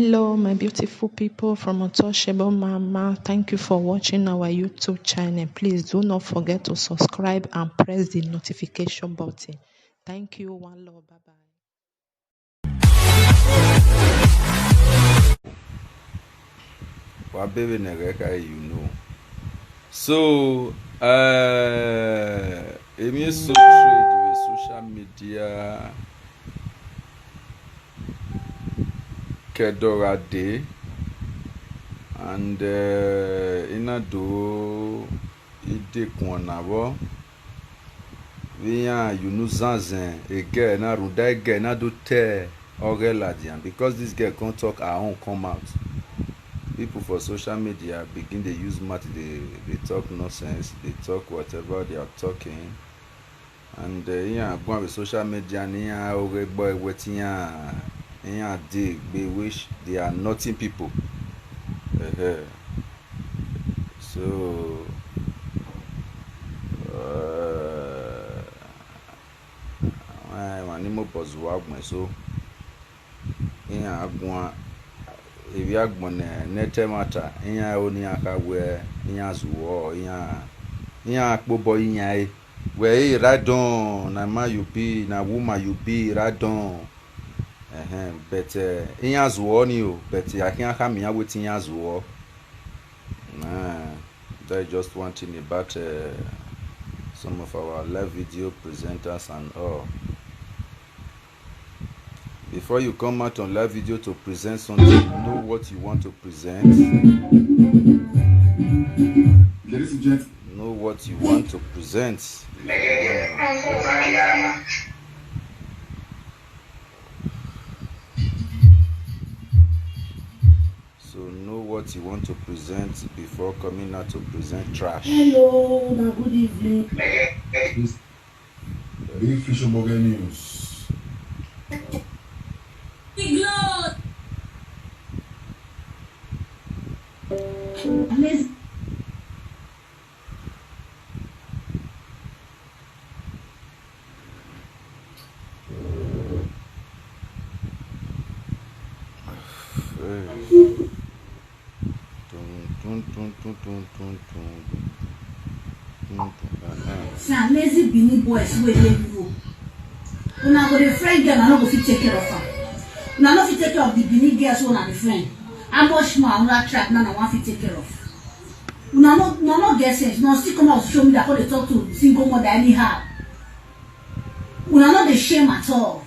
Hello, my beautiful people from Untouchable Mama. Thank you for watching our YouTube channel. Please do not forget to subscribe and press the notification button. Thank you. One love. Bye bye. What baby So, Emi so trade with social media. Kedora Day and ina do ide kwanabo via Zanzen again na runda again na do te oreladian because this girl can't talk her own come out. People for social media begin they use math, they talk nonsense, they talk whatever they are talking, and go with social media niya ore boy wetin they wish they are nothing people. So my name was Wagman. So if you are going to matter, only wear zuo, boy, where radon, na man you be, na woman you be, radon. But zuo ni o, but I can't have me with zuo. That's just one thing about some of our live video presenters and all. Before you come out on live video to present something, know what you want to present. Ladies and gentlemen, know what you want to present. So know what you want to present before coming out to present trash. Hello, good evening. Big Fish Burger News. Big Lord. Some lazy Beanie boys wey dey you. Una go dey friend girl, I no go fit take care of her. Una no fit take care of the Beanie girls wey una dey friend. How much more una trap now na one fit take care of? Una no get sense. Una still come out social media come dey talk to single mother anyhow. Una no dey shame at all.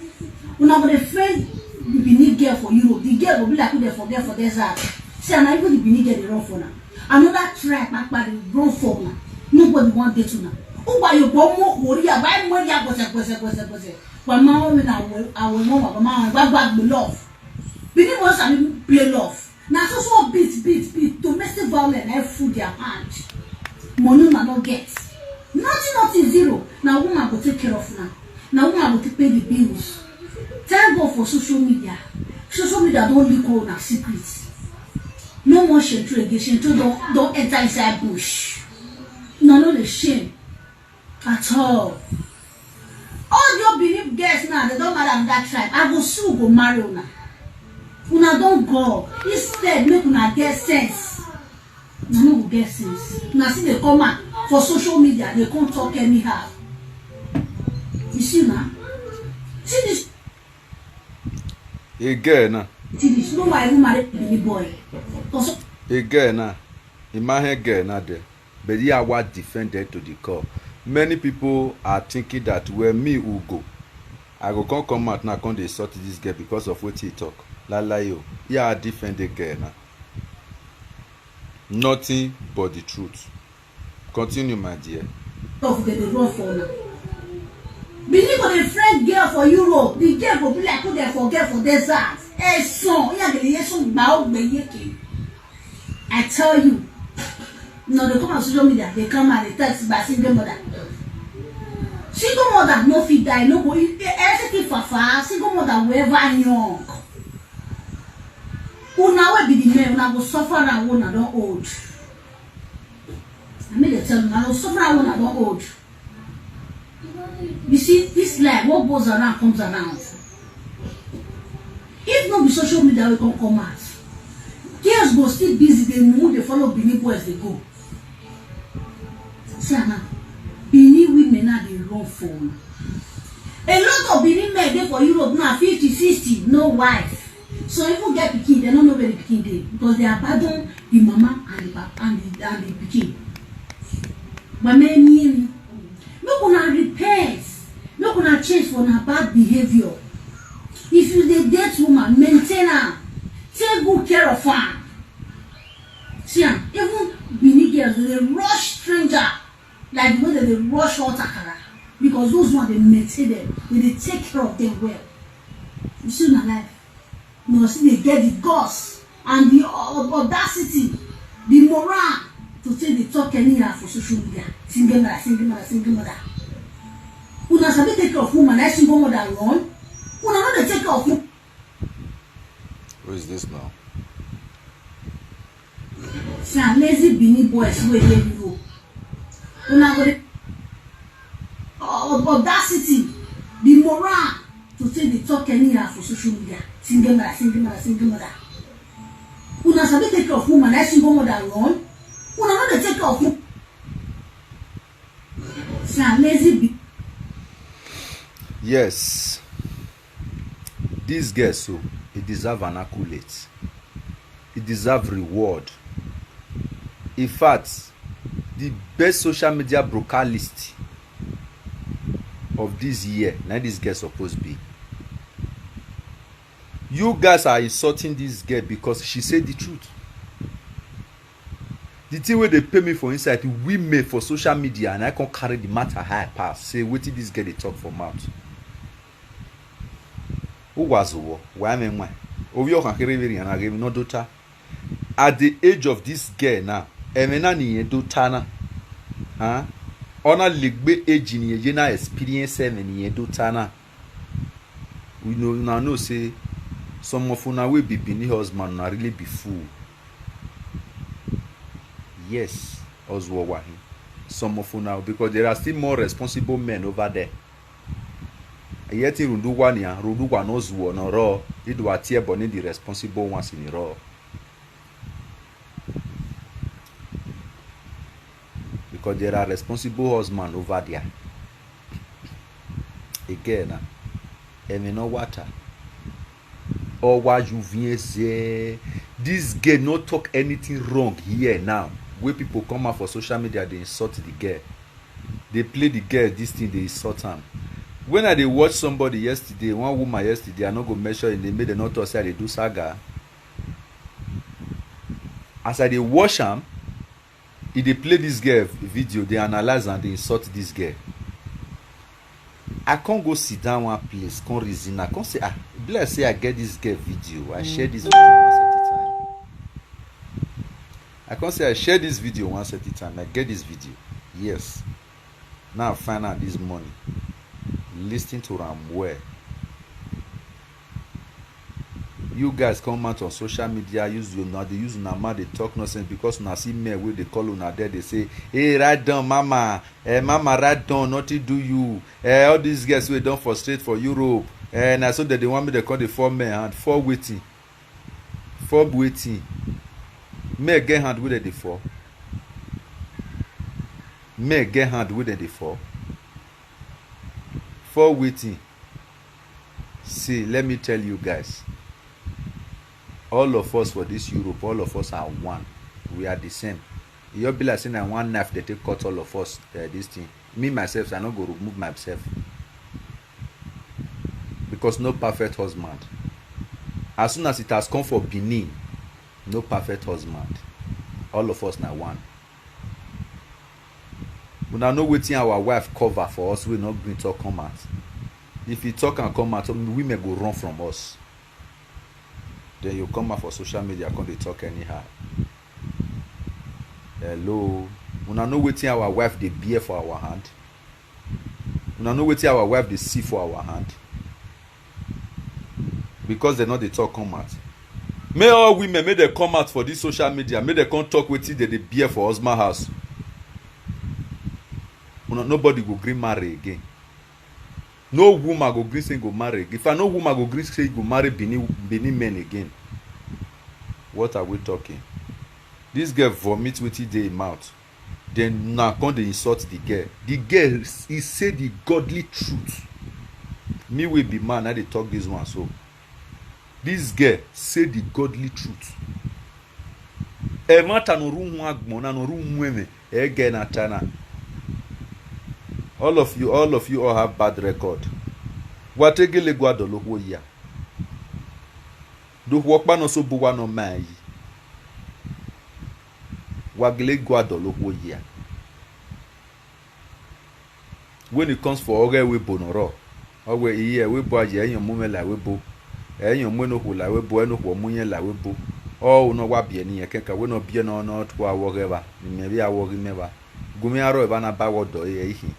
Una go dey friend the Beanie girl for Europe. The girl go be like who dey forget for desert. See, and even the Beanie girl dey run for now. Another tribe akpa dey run for now. Nobody want date una. Who buy your bomb worry buy money gbose. When mama when I will mama mama gbag love. Beanie boys and play love. Now so beat domestic violence and food their hand. Money na no get. Nothing zero. Now woman go take care of now. Now woman go take pay the bills. Thank God for social media. Social media don't leak all our secrets. No more shame again. Shame don't enter inside bush. No the shame at all. All your believe girls now, they don't matter that tribe. I go sue go marry una. Una don't go. Instead, make una get sense. Una no go get sense. Una see they come out for social media, they can't talk anyhow. You see now? See this. Again, See this. No why you marry baby boy. Again, imagine girl now there. But yeah, what defended to the core. Many people are thinking that where me will go, I go come out now, come they sort this girl because of what he talk. Yo, yeah, I defend the girl now. Nothing but the truth. Continue, my dear. Believe on a friend girl for Europe, the girl will be like who they forget for desert. Hey son, I tell you. No, they come on social media, they come and they text by single mother. Single mother no fit die, no go everything for far, single mother whoever young. Una will be the man, una go suffer and una don't old. I mean they tell me, I go suffer and una don't old. You see, this life, what goes around comes around. If not be social media we can come out, girls go still busy, they move, they follow Benin boys, they go. See now, Benin women now they run phone. A lot of Benin men there for Europe now 50, 60, no wife. So even get pikin, they don't know where the pikin dey because they abandon the mama and the papa and the pikin. But many make una repent, make una change for una bad behavior. If you dey date woman, maintain her, take good care of her. See am, even Benin girls dey rush stranger like the way they rush hot akara because those ones they maintain them, they take care of them well. You see una life. No, see they get the guts and the audacity, the morale to say they talk anyhow for social media. Single mother. Una sabi take care of woman, like single mother run. Una not dey take care of woman. Who is this now? Some lazy Benin boys wey dey Europe. Una go dey audacity, the morale to say they talk anyhow for social media. Single mother. Una sabi take care of woman, like single mother run. Una not dey take care of woman. Some lazy. Yes. This girl, so he deserve an accolade. He deserve reward. In fact, the best social media broker list of this year, now this girl supposed to be. You guys are insulting this girl because she said the truth. The thing where they pay me for inside, we made for social media, and I can carry the matter high pass. Say, what did this girl they talk for mouth? Who was who? Why am I? Ovio can carry very and I gave no daughter. At the age of this girl now, emena ni daughter na, huh? Ona ligbe age ni ye na experience ni daughter na. We know say some of una will be Benin husband na really be fool. Yes, Oswo Wahi. Some of una because there are still more responsible men over there. Yet in Runduwania, Runduwa knows one or raw, it was tear bonny the responsible ones in the raw. Because there are responsible husbands over there. Again, no water. Or why you say this girl not talk anything wrong here now. Where people come out for social media, they insult the girl. They play the girl, this thing, they insult them. When I watch somebody yesterday, one woman yesterday, I not go measure and they made a note to say they do saga. As I they watch them, if they play this girl video, they analyze and they insult this girl. I can't go sit down one place, can't reason. I can't say, bless say I get this girl video. I share this video once at a time. I can't say I share this video once at a time. I get this video. Yes. Now I find out this money. Listening to them where you guys come out on social media, use your now they use una mouth, they talk nonsense because una see me where they call una there, they say, hey, write down, mama, mama, write down, nothing do you, all these guys were done for straight for Europe, and I saw that they want me to call the 4 men and 4 waiting, may get hand with the 4, may get hand with the 4 waiting. See, let me tell you guys, all of us for this Europe, all of us are one. We are the same. You'll be like saying that one knife they take cut all of us. This thing. Me myself, I not go remove myself because no perfect husband. As soon as it has come for Benin, no perfect husband. All of us now one. We now know waiting our wife cover for us. We not going to come out. If you talk and come out, women go run from us. Then you come out for social media, come they talk anyhow. Hello. We now know waiting our wife they bear for our hand. We now know waiting our wife they see for our hand. Because they know they talk come out. May all women may they come out for this social media, may they come talk with it they bear for husband house. Nobody will green marry again. No woman go gree say go marry. If I no woman go gree say go marry Benin men again. What are we talking? This girl vomit wetin dey im mouth. Then now come dey insult the girl. The girl he say the godly truth. Me wey be man, I dey talk this one so. This girl say the godly truth. Mata no ru hu agbon na no ru mweme. Girl na China. All of you all have bad record. Wategele gwa do lokwo ya. Do wokpa no so buwa no mai. Wagele gwa do lokwo ya. When it comes for oge we bonoro. Owe iye we bo aje eyan mume la we bo. Eyan mu no hu la we bo eno ho munye la we bo. Oh no wa bie ni yekeka we no bie no no to awoge ba. Ni me bia awoge me ba. Gumi aro e ba na ba wodo e ihi.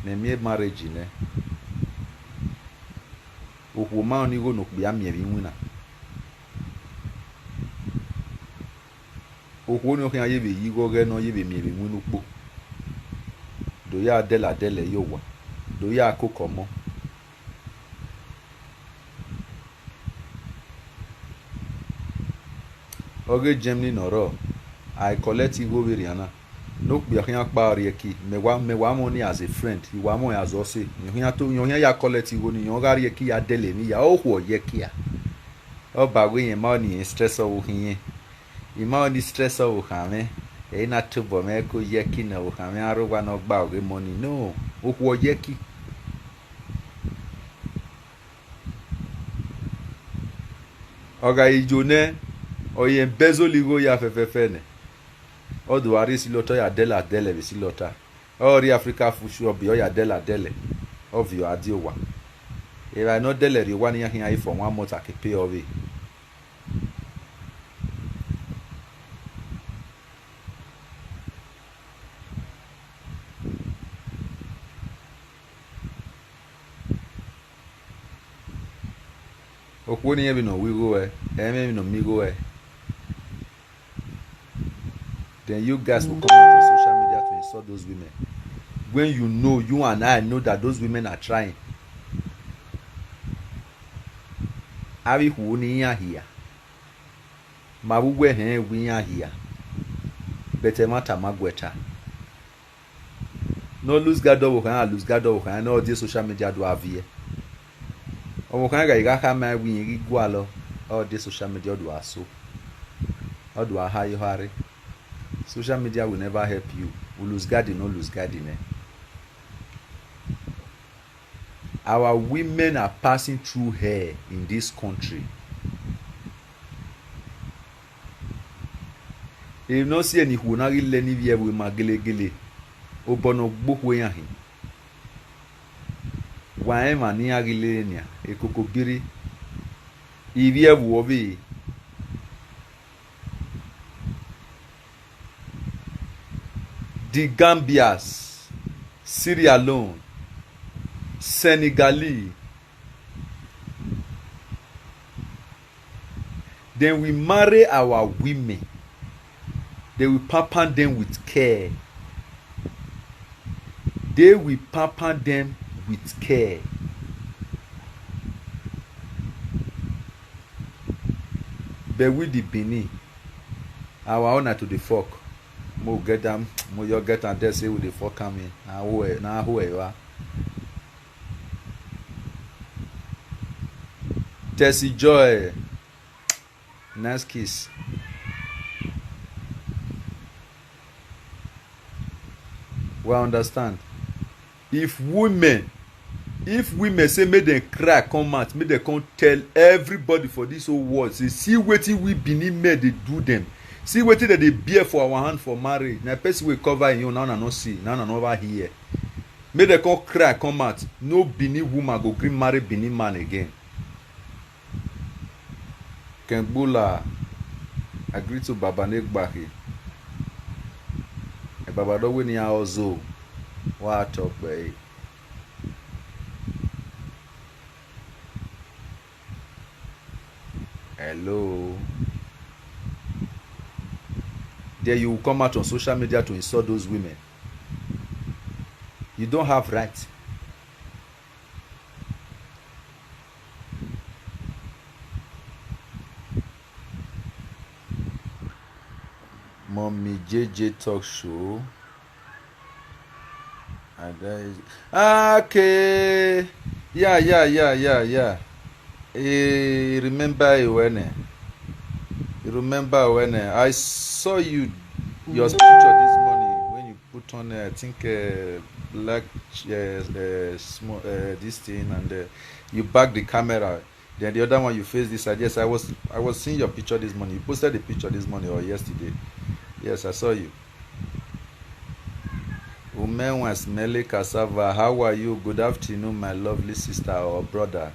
Nemie marriage ne ohu ma oni go no kpia mie bi nwina ohu ni okan ye be yi go ge no ye be mie bi nwinu po do ya dele yo wa do ya kokomo oge Germany noro I collect go we riana no kpia kan pa ori ki me wa mo ni as a friend iwa mo as o se yon ya collect go ni yon ga ri ki ya dele mi ya o ho ye ki ya o ba we yen ma ni stress o hin yen ma ni stress o ha me e na to bo me ko ye ki na o ha me aro wa no gba o money no o ho ye ki oga ijone o yen bezo ligo ya fefefe ne odo ari siloto ya dele be silota ori Africa fushu obi o ya dele of your adiowa if I no dele ri wani yan ayi for 1 month akepe obi okwoni ye bi no wigo me no migo then you guys will come out on social media to insult those women when you know, you and I know that those women are trying. Abi hu ni ya here mabugwe he wi ya here bete mata magweta no lose guard over kan no dey social media do avie omo kan ga ka ma wi yin gwalo all dey social media do aso all do ha you hare. Social media will never help you. We lose guard, no lose guard. Our women are passing through hell in this country. If you not see any who not really any via with magele obono book yahin. Why mani agilenia e kokobiri if you have the Gambias, Sierra Leone, Senegalese. Then we marry our women. They will pamper them with care. They will pamper them with care. But with the Benin, our honor to the folk. Mo get them, mo you get and they say with the fuck coming. Now who you are? Tessie Joy, nice kiss. Well, understand. If women say make them cry, come out, make them come tell everybody for this whole world. Say see wetin we Benin men they do them. See wetin that they bear for our hand for marriage. Now person will cover in you now na no see, now na over here. Make them come cry, come out. No Benin woman go green marry Benin man again. Kembula agree to Baba Negbaki. Baba do we ni also. What up, babe? Hello. then you will come out on social media to insult those women. You don't have right. Mommy JJ talk show. And there is okay. Yeah. Remember when I saw your picture this morning when you put on I think black small this thing and you back the camera. Then the other one you face this side. Yes, I was seeing your picture this morning. You posted the picture this morning or yesterday. Yes, I saw you. Umenwa smelly cassava. How are you? Good afternoon, my lovely sister or brother.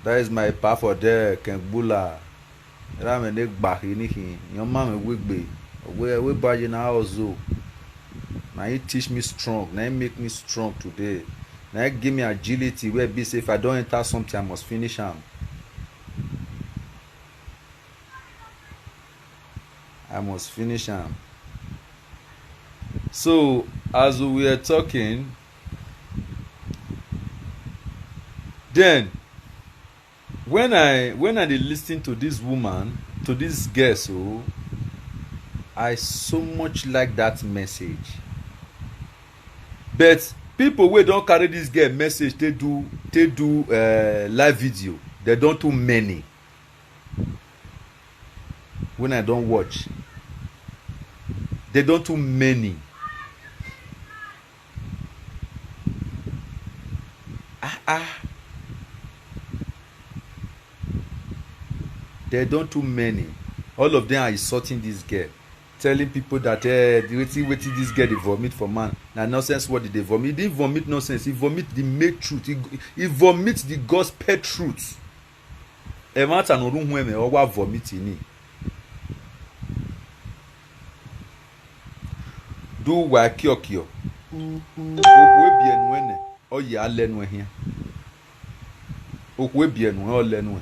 That is my pa for there, Kengbula. Ramene Bahinihi. Your mama wigbe. We buy in our house. Now you teach me strong. Now you make me strong today. Now you give me agility. Where be say if I don't enter something, I must finish them. I must finish them. So as we were talking, then when I did listen to this woman, to this girl, so I so much like that message. But people wey don't carry this girl message, they do live video. They don't too many. When I don't watch, they don't too many. They don't too many. All of them are insulting this girl, telling people that waiting this girl they vomit for man. Now nonsense. What did they vomit? He didn't vomit nonsense. He vomit the make truth. He vomit the gospel truth. A man no room when me or vomit in it. Do wa kio. Okwe bien wene o ya lenwe here. Okwe bien we o lenwe.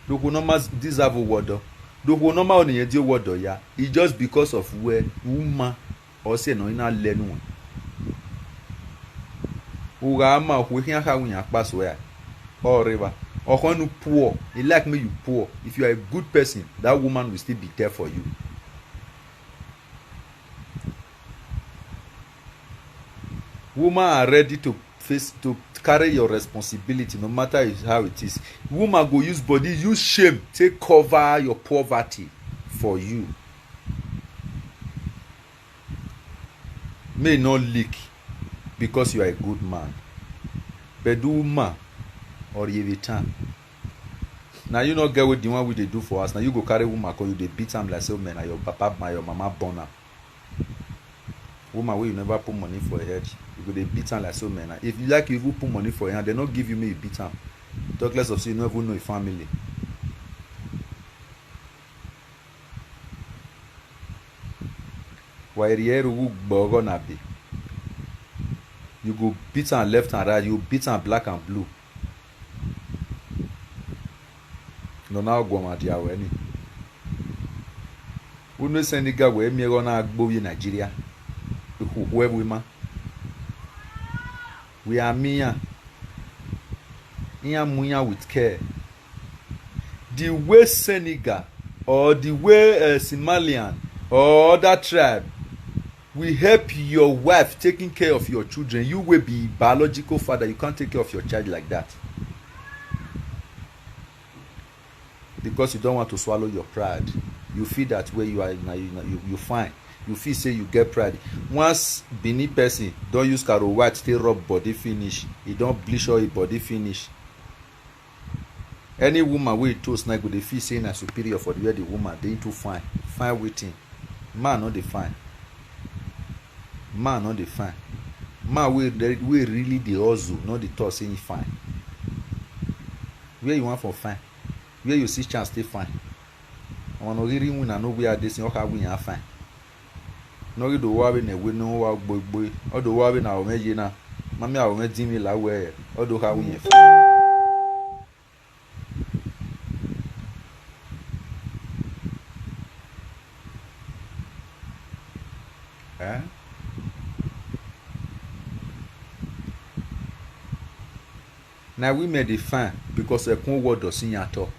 Do no mas deserve word. Do no ma oni edi word ya. It just because of where woman or say no ina lenwe. Uga ma okwe hia ha wunya pass where. Or river. Or when you poor, he like me you poor. If you are a good person, that woman will still be there for you. Women are ready to carry your responsibility no matter how it is. Woman go use body, use shame, take cover your poverty for you. May not leak because you are a good man. But do woman or you return. Now you not get what the one we they do for us. Now you go carry woman because you they beat them like so man and your papa and your mama born up. Woman wey you never put money for her head, you go dey beat am like so man. If you like, you even put money for her hand, they not give you me you beat am. Talk less of say you no even know your family. You go beat am left and right, you beat am black and blue. No now go ma dia we ni. We no send nigga we me go na agbo in Nigeria. Where we are Mia with care. The way Senegal or the way Somalian or other tribe will help your wife taking care of your children. You will be biological father. You can't take care of your child like that because you don't want to swallow your pride. You feel that way you are you fine. You feel say you get pride. Once Benin person don't use caro white stay rub body finish, he don't bleach all his body finish. Any woman wey toast na go dey feel say na superior for the way the woman dey too fine. Fine waiting. Man not dey fine. Man not dey fine. Man we really dey hustle, not the talk saying fine. Where you want for fine? Where you see chance stay fine? I want to really win and know where they say okay we are fine. No do wawe ne we no wa gbogbo o do wawe na o meji na mami a o meji mi la we o do ha wi yen Now women they fine because they can't word or sing at all.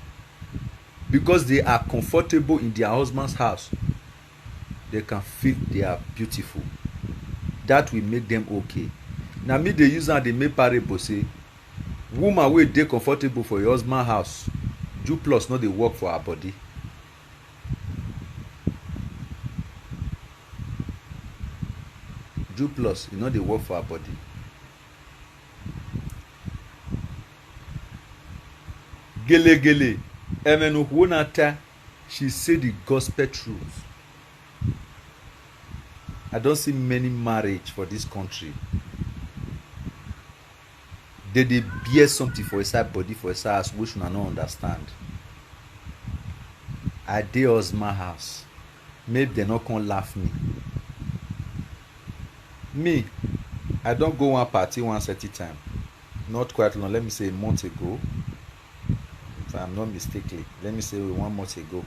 Because they are comfortable in their husband's house. They can feel they are beautiful. That will make them okay. Now me they use and they make parable say, woman wey dey comfortable for your husband house, Jew plus no dey work for her body. Jew plus e no dey work for her body. Gele gele, emenu wonata, she say the gospel truth. I don't see many marriage for this country. They bear something for inside body, for inside house, which una no understand. I dey husband house. Maybe they not come laugh me. Me, I don't go one party one certain time. Not quite long. Let me say a month ago. If I'm not mistaken, let me say 1 month ago.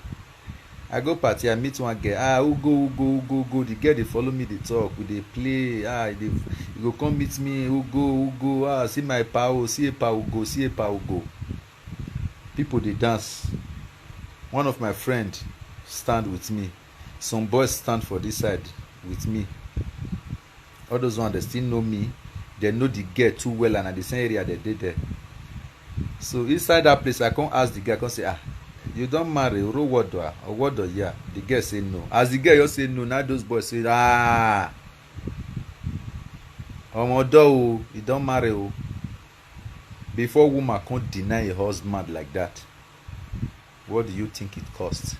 I go party, I meet one girl. Who go. The girl they follow me, they talk, we they play. You go come meet me. Who go. See my power, see a power go. People they dance. One of my friend stand with me. Some boys stand for this side with me. All those ones they still know me. They know the girl too well, and at the same area they did there. So inside that place, I can't ask the girl. I can't say you don't marry or what yeah. The girl say no. As the girl you say no, now those boys say omodo you don't marry o. Before woman can't deny a husband like that, what do you think it costs?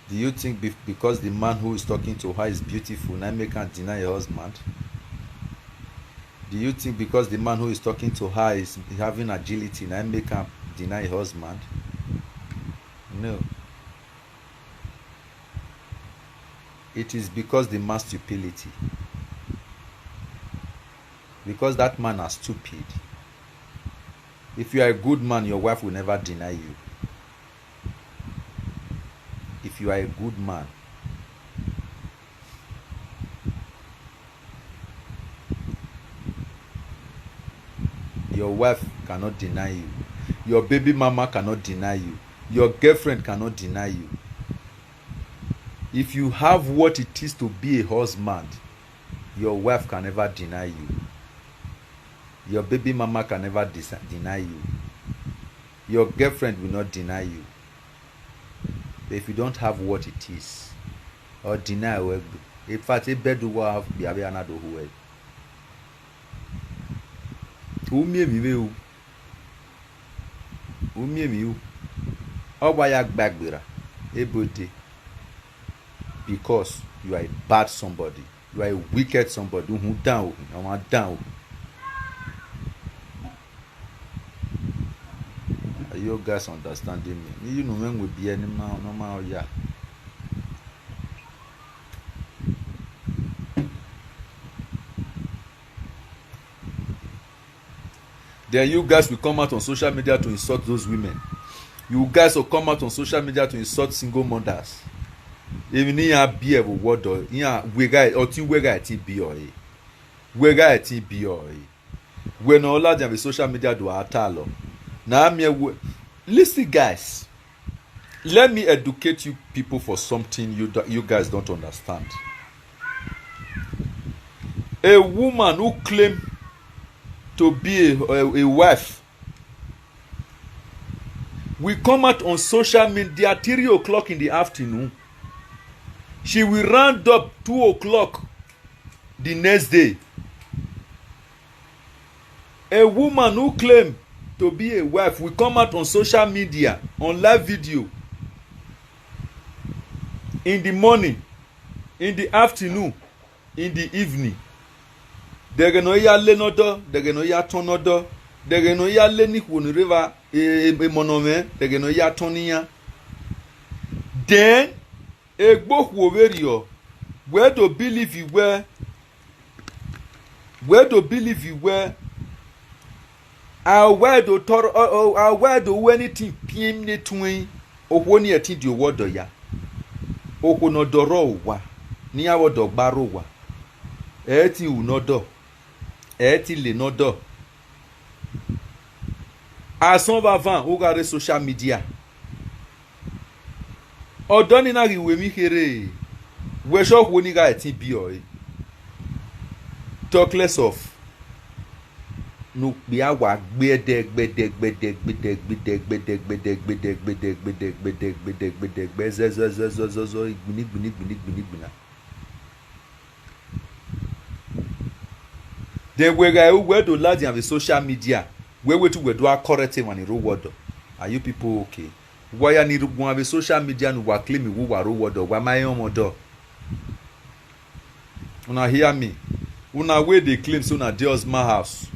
Do you think because the man who is talking to her is beautiful, now make her deny a husband? Do you think because the man who is talking to her is having agility, now make her deny a husband? No. It is because the man's stupidity. Because that man is stupid. If you are a good man, your wife will never deny you. If you are a good man, your wife cannot deny you. Your baby mama cannot deny you. Your girlfriend cannot deny you. If you have what it is to be a husband, your wife can never deny you. Your baby mama can never deny you. Your girlfriend will not deny you. But if you don't have what it is, or deny, in fact, a bed will have be another way. Umie mi Obayak bagbira ebode, because you are a bad somebody, you are a wicked somebody who down. Are you guys understanding me? You know when we be any normal yeah. Then you guys will come out on social media to insult those women. You guys will come out on social media to insult single mothers. Even in your beer word or in we guy or two we guy TBOA. We guy TBOA. When all of them social media do atalo. Now me listen guys. Let me educate you people for something you guys don't understand. A woman who claims to be a wife will come out on social media 3 o'clock in the afternoon. She will round up 2 o'clock the next day. A woman who claims to be a wife will come out on social media on live video in the morning, in the afternoon, in the evening. Dege no ya le nodo, dege no ya ton nodo, dege no ya le ni woni river monome, dege no ya tonia. Then egbo woverio, where to believe you were where to toro where to anything pim ne twin ohwo ni eti di owodo ya. Ohwo no doro wa, ni awodo gbaro wa. Eti unodo. ti le no do ason va van o ga re social media odo ni na riwe mi kere we so wo ni ga ti bi o talk less of no pe awa gbede zo igbini then we ga we do ladi on the social media we to we do a correcting on the road word. Are you people okay? Why you need one the social media no wa claim we wa road word wa my own modo. Una hear me? Una wey dey claim say una dey husband house.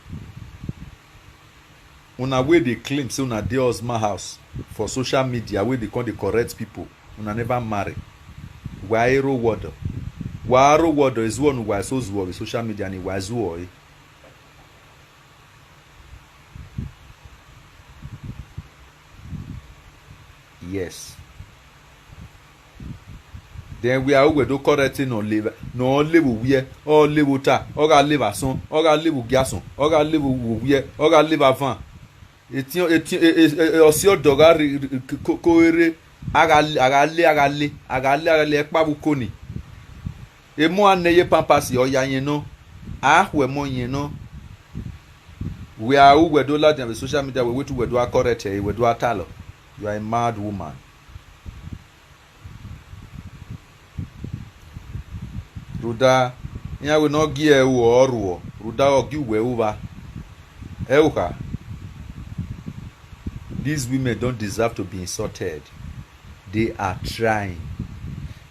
Una wey dey claim say una dey husband house for social media wey dey come dey correct people. Una never marry. Wa road word. Wa road word is one wa so zuo the social media ni wa zuo. Yes. Then we are we do correcting on live no live we or live ta or ga live ason or ga live giason or ga live we or ga live avant eti osi odoga ko ere aga le pa bu koni e mo aneye pampasi o ya yen no a we mo yen no we are we do lad on the social media we to we do correct we do atalo. You are a mad woman. Ruda, ya will not give you or Ruda or give we over. Euka. These women don't deserve to be insulted. They are trying.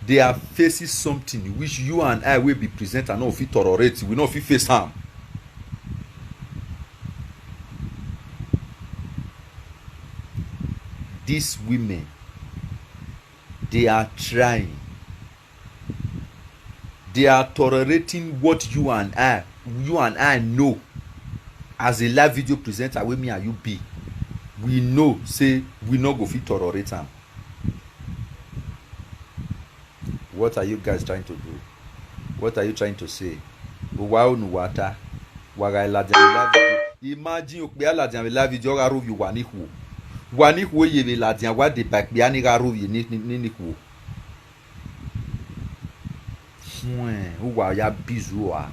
They are facing something which you and I will be present and not fit tolerate. We not fit face harm. These women, they are trying. They are tolerating what you and I know as a live video presenter with me and you be. We know, say, we not go fit tolerate them. What are you guys trying to do? What are you trying to say? Imagine you be a live video you wani huo yebe la dia wa de back bia ni ga ro ye ni huo wa ya bizu a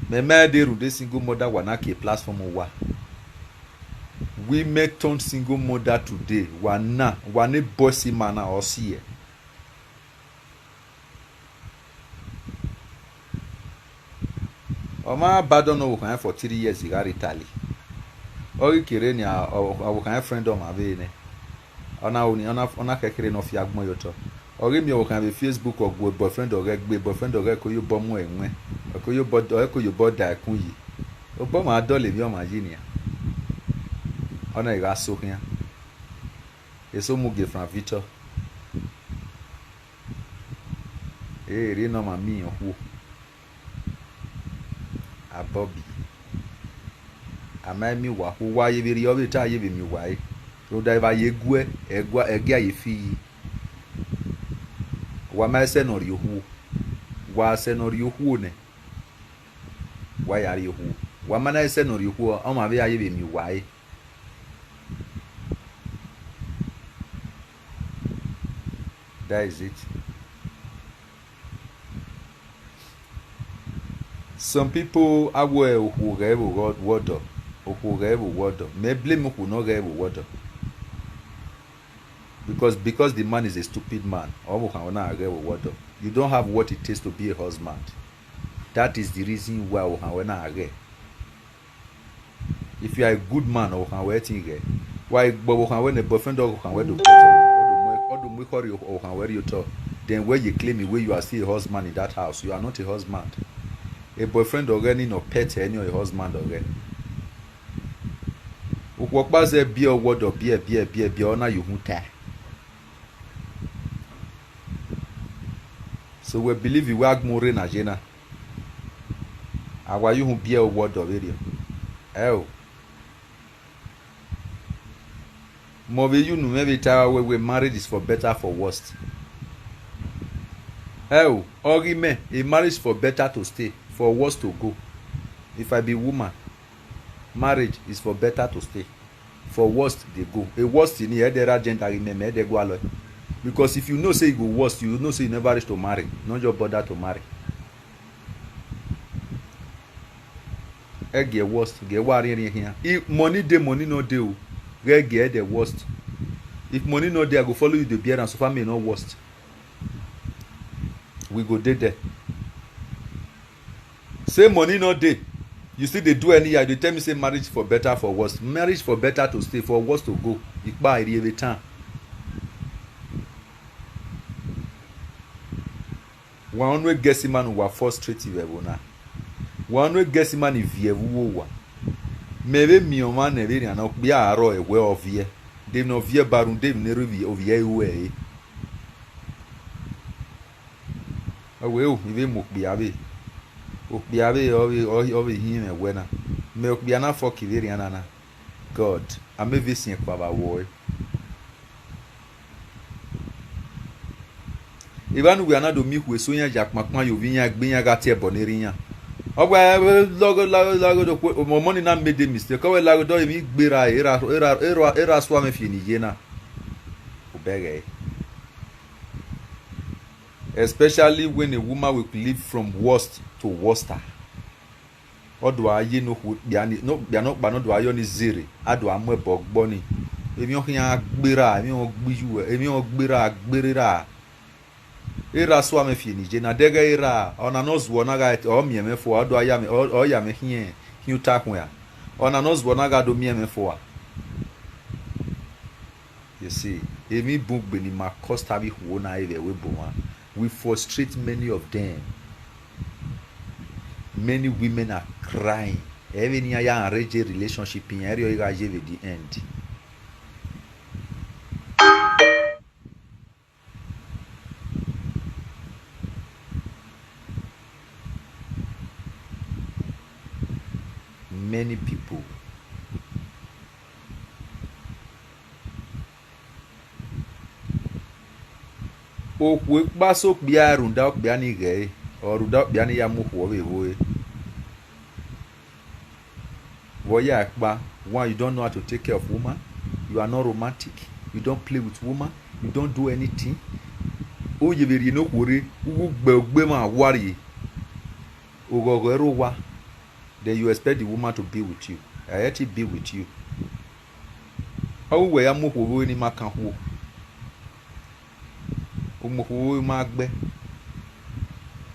me de ru de single mother wana ke platform wa we make turn single mother today wane bossy man or see o ma badon no kan for 3 years he got Italy. Ogi kere ni awo kan friend of my ne ona kekere no fi agbon yoto ori mi o kan be Facebook or boyfriend or gbe ko yo bo mu enwe ko yo bo da kun yi o bo ma dole bi o ma yi ni ona ira so kan eso mu ge from Victor ri no ma mi ohu abobi amami wa huwa yebiri yobe ta yebe mi wa e ro da ba yegwe ege ayefi wa ma se no ri ohu wa se no ri ohu ne wa ya ri ohu wa ma na se no ri ohu o ma be ayebe mi wa e that is it. Some people awe ohu ga ebo water ohu ga ebo water me blame ohu no ga ebo water because the man is a stupid man ohu kan na ga ebo water. You don't have what it takes to be a husband. That is the reason why ohu kan na ga. If you are a good man ohu kan we tin ga why ohu kan when a boyfriend ohu kan we do we call you ohu kan where you talk then where you claim where you are still a husband in that house. You are not a husband. A boyfriend already no pet any or a husband already. Ukwa ze be a word of be honor you huta. So we believe you work more na jena. Awa you hu be a word of area. Oh. Maybe you know maybe time we married is for better for worse. Oh, argument a marriage for better to stay. for worse to go. If I be woman, marriage is for better to stay. For worst they go. A worst in here there are gender remember they go along. Because if you know say you go worst, you know say you never reach to marry. Not your bother to marry. Get worst, get worry here. If money dey, money no dey, get the worst. If money no dey, I go follow you the beer and so far me no worst. We go dey there. Say money no dey. You see they do any year, they tell me say marriage for better for worse. Marriage for better to stay, for worse to go. Ikpa iri every time. One way guessing man who are frustrated na. One way guessing man if you wa. Maybe me o man never na be aro e we of ye. They no vie barun they ne revi of ye we. Awe o ibe mo bi abe. Okbiabe obi him e wena. Me okbiana for kiveri anana. God, I'm a vision kwaba boy. Even we are not do mi we so yan jak makma yo vinya gbinya ga tie bonerinya. Ogba logo do mo money na made the mistake. Ko we lago do mi gbera era so am fi ni yena. Obege. Especially when a woman will live from worst to worster. Odo aye no biani no biano ba no do ayo ni zere ado amwe bogboni emi o hin agbera emi o gbiyu emi o gbera agberera era so am fi ni je na dega era ona no zwo na ga o mieme fo odo aya me o ya me hin uta ho ya ona no zwo na ga do mieme fo a. You see emi bugbe ni ma costa bi ho na ebe we bo wa. We frustrate many of them. Many women are crying. Even in a arranged relationship in area you guys at the end. Many people. O we baso bia runda bia ni ge or runda bia ni ya mu ho we wo. Woya akba, one, you don't know how to take care of woman. You are not romantic. You don't play with woman. You don't do anything. Oh, you very no worry. Then you expect the woman to be with you. I let it be with you. How we are moving any makan who? Umuhu magbe.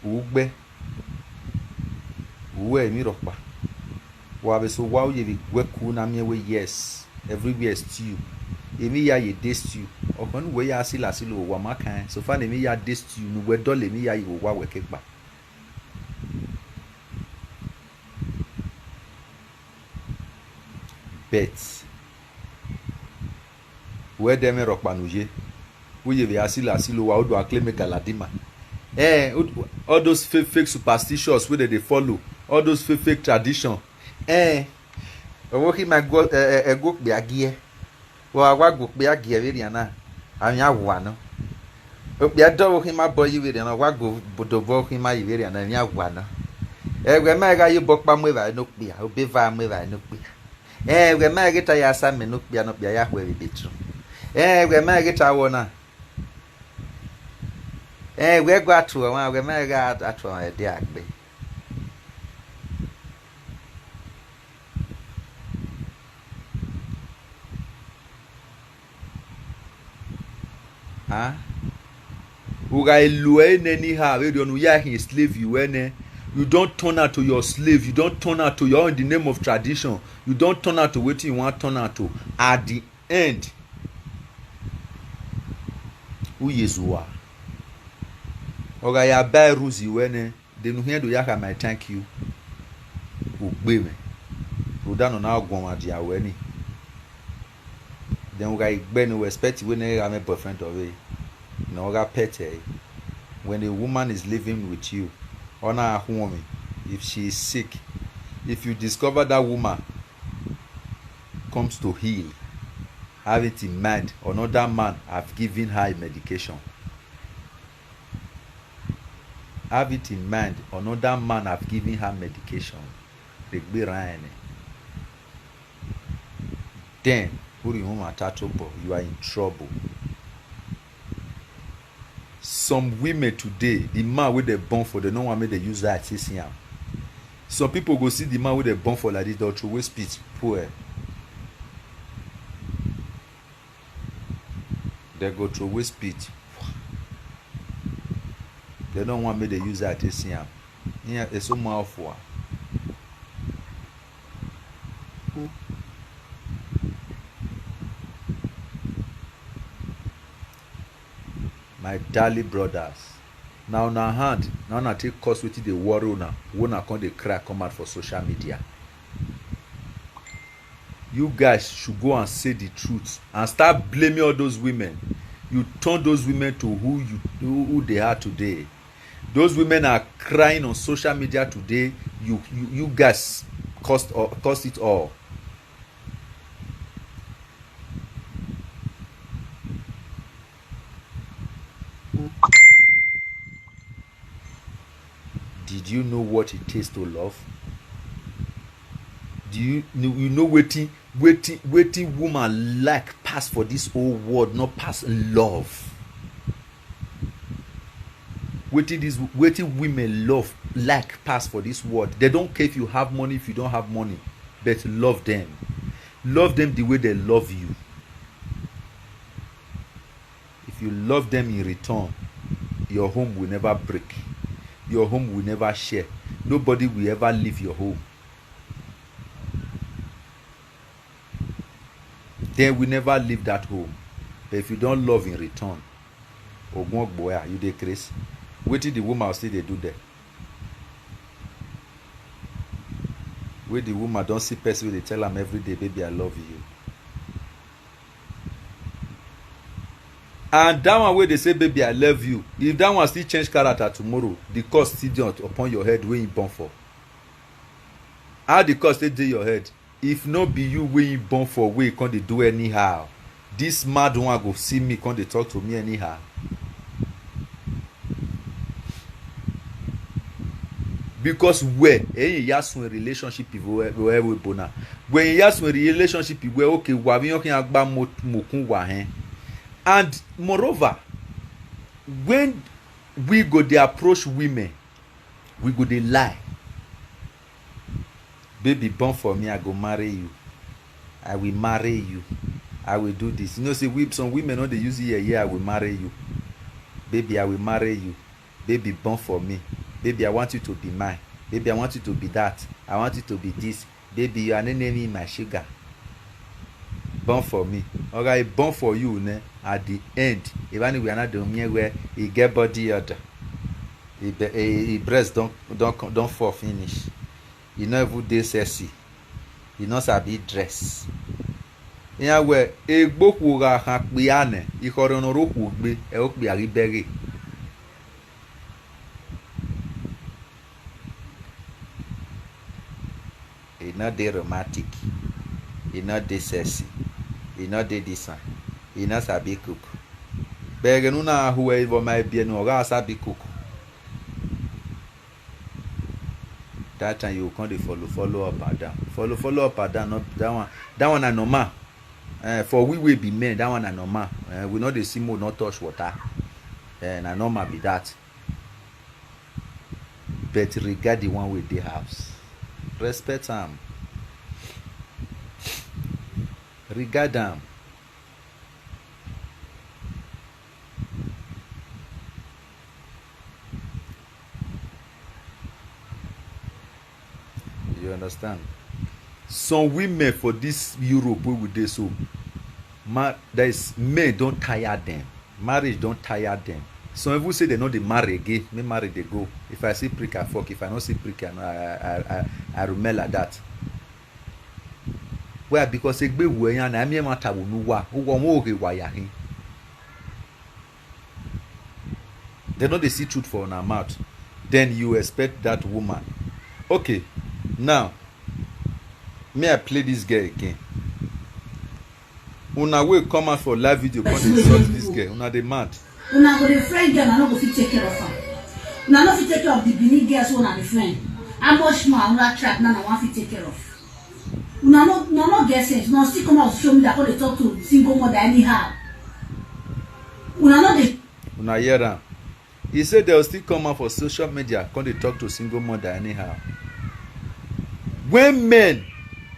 Ugbe. Uwe mi rokba. Wabe so wow ye weku na me we yes everywhere stew emi ya ye dey stew okon we ya asilo wa makan so far emi ya dey stew nu we dole emi ya ye wa we kegba bet we dem rokpa nuje we ye asilo wa odo acclaim galadima all those fake superstitions wey they follow all those fake tradition owo ki ma go ego pe agie wo agwa go pe agie we ria na anya wa no o pe do wo ki ma boy we ria na wa go bodo bo ki ma yi we ria na anya wa no egwe ma ga yi bo pa mo ba no pe o be va mo ba no pe egwe ma ga ta ya sa me no pe ya hwe be betu egwe ma ga ta wo na egwe gwa atu wa egwe ma ga atu e de agbe. You don't turn out to your slave. You don't turn out to your in the name of tradition. You don't turn out to what you want to turn out to. At the end, who is who? Oga ya buy ruzi when they know here do yaka my thank you. Ugbe me. Rodano na agwon adi aweni. Then we got expect when I'm a boyfriend of it. No pet. When a woman is living with you, honor her home. If she is sick, if you discover that woman comes to heal, have it in mind, another man have given her medication. have it in mind another man have given her medication. Then you are in trouble. Some women today, the man with the born for, they don't want me to use that. Some people go see the man with the born for like this, they'll throw away speech. Poor. They go through away speech. They don't want me to use that. Yeah, it's so mouthful. My darling brothers, now na hand, now na take course with the worry una come dey cry come out for social media. You guys should go and say the truth and start blaming all those women. You turn those women to who they are today. Those women are crying on social media today. You guys caused it all. Did you know what it takes to love? Do you know waiting woman like pass for this whole world, not pass love? Waiting women love like pass for this world. They don't care if you have money, if you don't have money, but love them. Love them the way they love you. If you love them in return, your home will never break. Your home will never share. Nobody will ever leave your home. They will never leave that home. But if you don't love in return, you dey crazy. Wait till the woman say they do that. Where the woman don't see person, they tell them every day, baby, I love you. And that one where they say, baby, I love you. If that one still change character tomorrow, the cost still upon your head where you born for. How the cost stay your head? If not be you where you born for, where you can't do anyhow. This mad one go see me, can't they talk to me anyhow. Because when you have some relationship where we bona, when you have some relationship where okay, and moreover, when we go dey approach women, we go dey lie. Baby, born for me, I go marry you. I will marry you. I will do this. You know, say some women know they use it. Yeah, I will marry you. Baby, I will marry you. Baby, born for me. Baby, I want you to be mine. Baby, I want you to be that. I want you to be this. Baby, you are not naming my sugar. Born for me. Okay, born for you, ne? At the end, even we are not doing where he get body other. He breast don't fall finish. He not even dey sexy. He not sabi dress. Yeah, where a book will have biane. He got on a rope would be a hope be a liberi. He not dey romantic. He not dey sexy. He not dey this one. He not sabi cook. Begenuna whoever might be no sabi cook. That time you can't follow up and down. Follow up and down. Not that one are normal. For we will be men, that one are normal. We know the same not touch water. And I normal be that. But regard the one with the house. Respect them. Regard them. You understand? Some women for this Europe where we dey so, there is men don't tire them. Marriage don't tire them. Some people say they know they marry again. Me marry they go. If I see prick I fuck. If I don't see prick I remain like that. Why? Because egbe wo yan na me mata wo nu wa. Wo mo oge wa ya hin. They know they see truth for our mouth. Then you expect that woman. Okay. Now, may I play this girl again? Una will come out for live video. Come insult this girl. Una dey mad. Una go dey friend girl, I no go fit take care of her. Una no fit take care of the Benin girls who na the friend. How much more una trap now na one fit take care of? Una no get sense. Una still come out show me that how they talk to single mother anyhow. Una no dey. Una hear am. He said they'll still come out for social media, come they talk to single mother anyhow. When men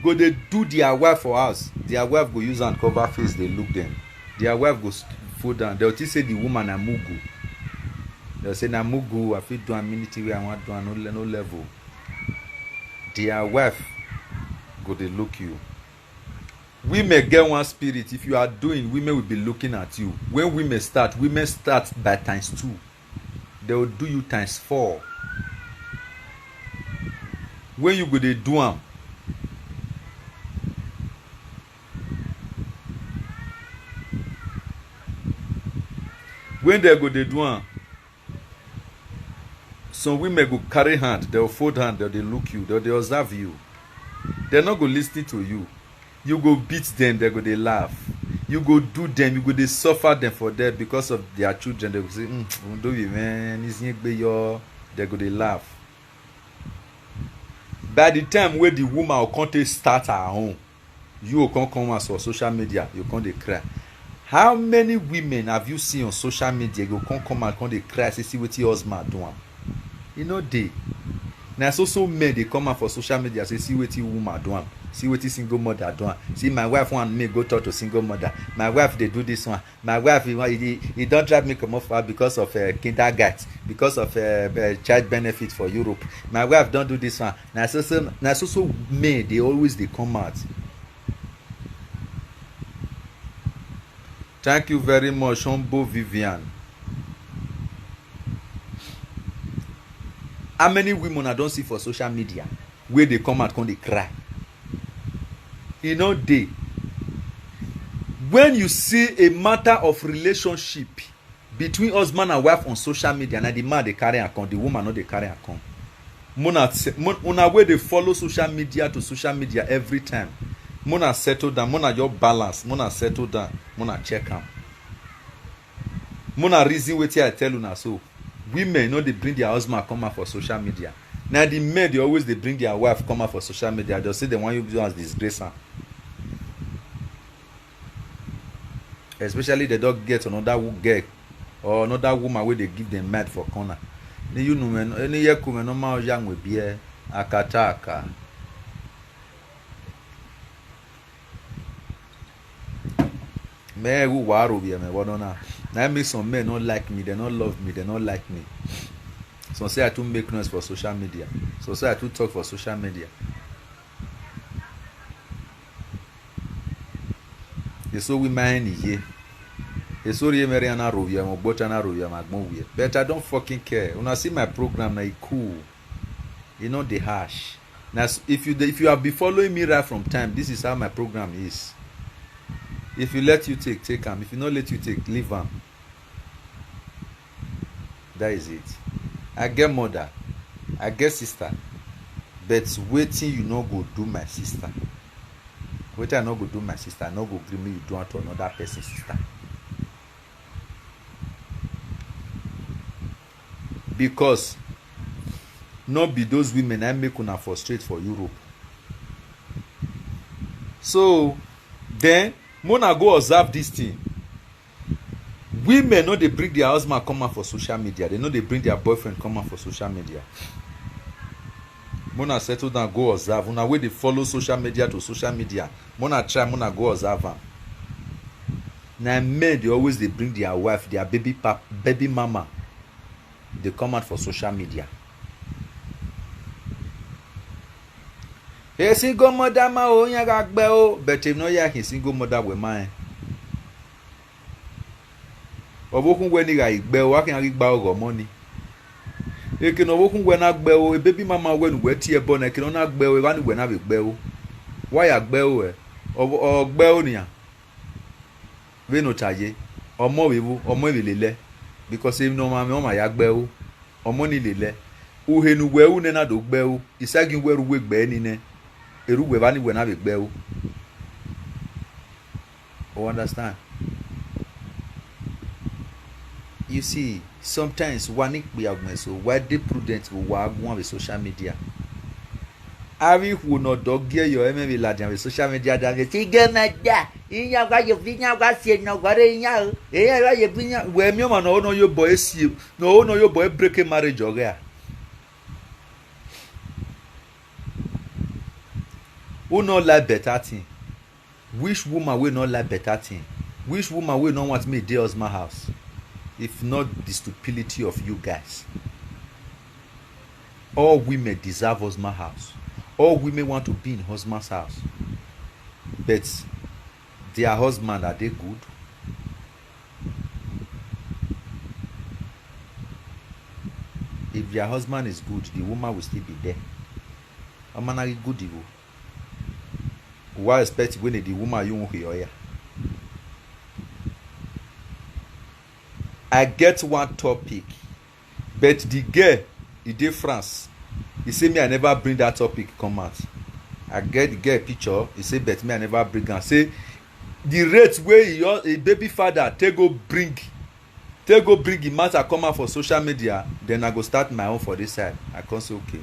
go they do their wife for us, their wife go use and cover face, they look them. Their wife go fold down. They'll still say the woman na mugu. They'll say na mugu, I feel do a minute where I want to no level. Their wife go they look you. Women get one spirit. If you are doing, women will be looking at you. When women start by ×2. They will do you ×4. When you go they do them, when they go they do them, some women go carry hand, they will fold hand, they look you, they observe you. They're not go listen to you. You go beat them, they go they laugh. You go do them, you go they suffer them for that because of their children. They go say, do you man, they go they laugh. By the time where the woman will come to start her home, you will come as for social media, you come they cry. How many women have you seen on social media? You come and come they cry, see what your husband doing. You know they. Now so men they come out for social media, say see what your woman doing. See what is single mother doing. See my wife want me go talk to single mother. My wife they do this one. My wife he don't drive me come off because of kindergarten, because of child benefit for Europe. My wife don't do this one. Now so men they always they come out. Thank you very much, Humbo Vivian. How many women I don't see for social media where they come out come they cry? You know they. When you see a matter of relationship between husband and wife on social media, now the man they carry account, the woman not they carry account. Mona where they follow social media to social media every time. Mona settle down, mona your balance, mona settle down, mona check am. Mona reason wetin I tell you now so. Women know they bring their husband come out for social media. Now the men they always they bring their wife come out for social media. They'll say they want you to do as disgrace am. Especially they don't get another girl or another woman where they give them mad for corner. You know when any year come no ma young we be akataka. Me who waro be me what na. Now make some men not like me, they not love me, they not like me. Some say I too make noise for social media. Some say I too talk for social media. They so we mind here. They so we Mariana Rovia, my Botana Rovia, my Gmovia. But I don't fucking care. When I see my program, now cool. You know the hash. Now if you have been following me right from time, this is how my program is. If you let you take them. If you not let you take, leave them. That is it. I get mother, I get sister, but waiting you not go do my sister. Waiting I not go do my sister, I not go bring me you do to another person's sister. Because not be those women I make una frustrate for Europe. So then Mona go observe this thing. Women know they bring their husband come out for social media. They know they bring their boyfriend come out for social media. Mona settle down, go observe. Una way they follow social media to social media. Mona try, Mona go observe them. Now men they always they bring their wife, their baby mama. They come out for social media. Hey, single mother ma o yan ga gbe o, but if no ya hin single mother we mine. Obokun we ni ga igbe o, wa kin ri gba ogo money. E kin obokun we na gbe o, e baby mama we nu we tie bo na kin na gbe o, e wa ni we na be gbe o. Wa ya gbe o e. O gbe o niyan. We no taye. Omo wewu, omo lele. Because if no ma me o ma ya gbe o. Omo ni lele. Uhenu we u ne na do gbe o. Isagin we ru we gbe ni ne. Eru we ba ni we na be gbe o. You understand? you see, sometimes one be so why they prudent will work one with social media. Ari who no dog gear your MMV lad with social media that they get my da. In your got your vinya got no got in ya. Eh, you bring where your man no your boy see no your boy break a marriage or there. Who no like better thing? Which woman will not like better thing? Which woman will not want me dear husband house? If not the stupidity of you guys. All women deserve husband house. All women want to be in husband's house. But their husband, are they good? If their husband is good, the woman will still be there. A man are good evil. Why expect when the woman you hear? I get one topic, but the girl, the difference. He say me I never bring that topic come out. I get the girl picture. He say but me I never bring am. Say the rate where a baby father take go bring the matter come out for social media. Then I go start my own for this side. I can say okay.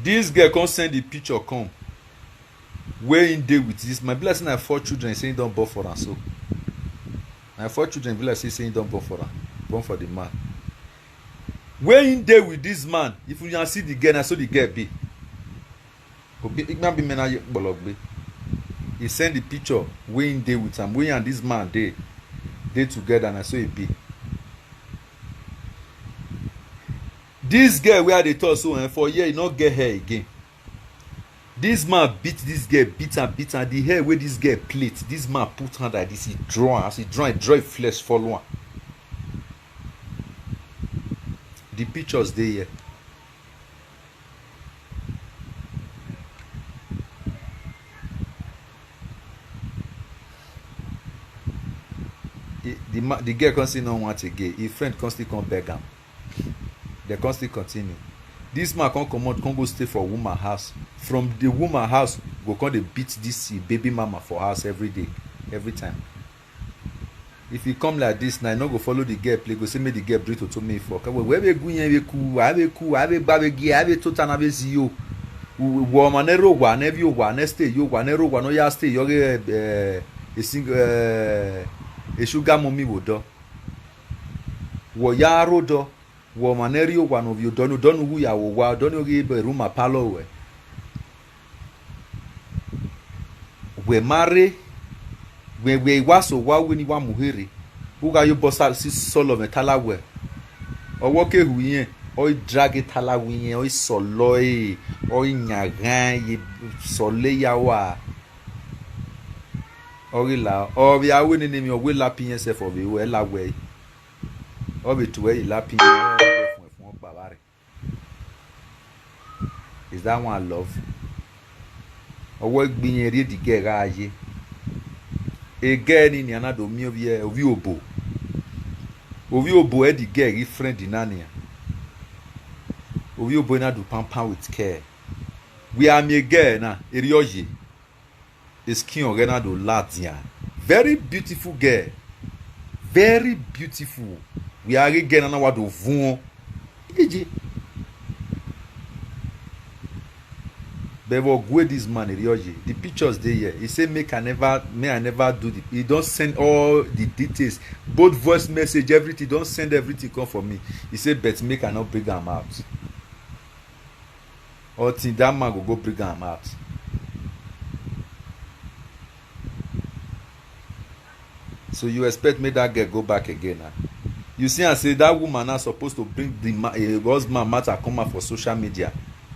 This girl come send the picture come. Where in day with this? My blessing I 4 children saying don't born for am so. My 4 children be like saying don't born for am. Born for the man. Where in day with this man? If you can see the girl, I saw the girl be. It might be mena bologbe. He send the picture. Where in day with him? Where and this man they together and I saw it be. This girl where they talk so and for year he not get hair again. This man beat this girl, beat and the hair where this girl plate. This man put hand like this. He draw flesh follow on. The pictures there here. The girl can still not want again. His friend can still come beg him. They can still continue. This man can come out, can go stay for woman house. From the woman house, go come they beat this baby mama for house every day, every time. If you come like this now, you no go follow the girl play. Go say make the girl breathe to me for. Where we go here? We cool. I be babegi. I be total na be see you. Wo manero wa never you wa next day you wa nero wa no ya stay. You a single a sugar mommy wo do. Wo ya rodo. Wo manero wa no you don't know who ya wo wa don't know give room a palo we. We marry. We was wa wini wa muhiri uga yo bossa si solo metala we owo ke huyen o drag tala wiyen o solo o nyagan ye sole ya wa o la o bi awe ni mi o we la pin se for be we la we o be to we la pin fun baba re. Is that one love? Owo gbin re di gera aye. Again in another me ovi obo e di girl his friend inania ovi obo na do pampa with care. We are me girl na erioje skin orena do latia very beautiful girl, very beautiful. We are again na wa do vun eje Bevo go this man erioje. The pictures there here. He say I never do the. He don't send all the details, both voice message, everything. Don't send everything come for me. He say but make I not bring them out. Or think that man go bring them out. So you expect me that girl go back again now? You see and say that woman now supposed to bring the husband matter come out for social media.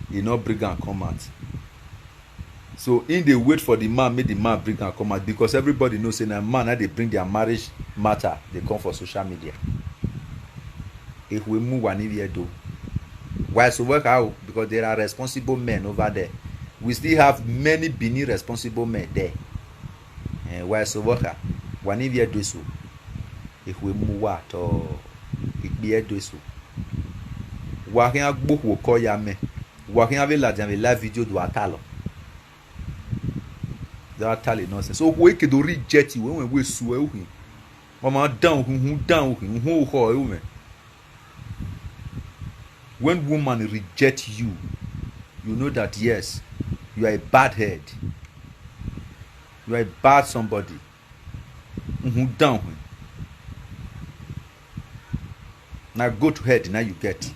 He not bring and come out. So in they wait for the man, make the man bring and come out because everybody knows in a man they bring their marriage matter, they come for social media. If we move one year do, why so work out? Because there are responsible men over there. We still have many Bini responsible men there. And why so work out? One year do so. If we move what or it be a do so. Working a book will call ya me. Working a live video do atalo. They are telling nonsense. So we can reject you when we swear him. Mama down who. When woman reject you, you know that yes, you are a bad head. You are a bad somebody. Down. Now go to head, now you get.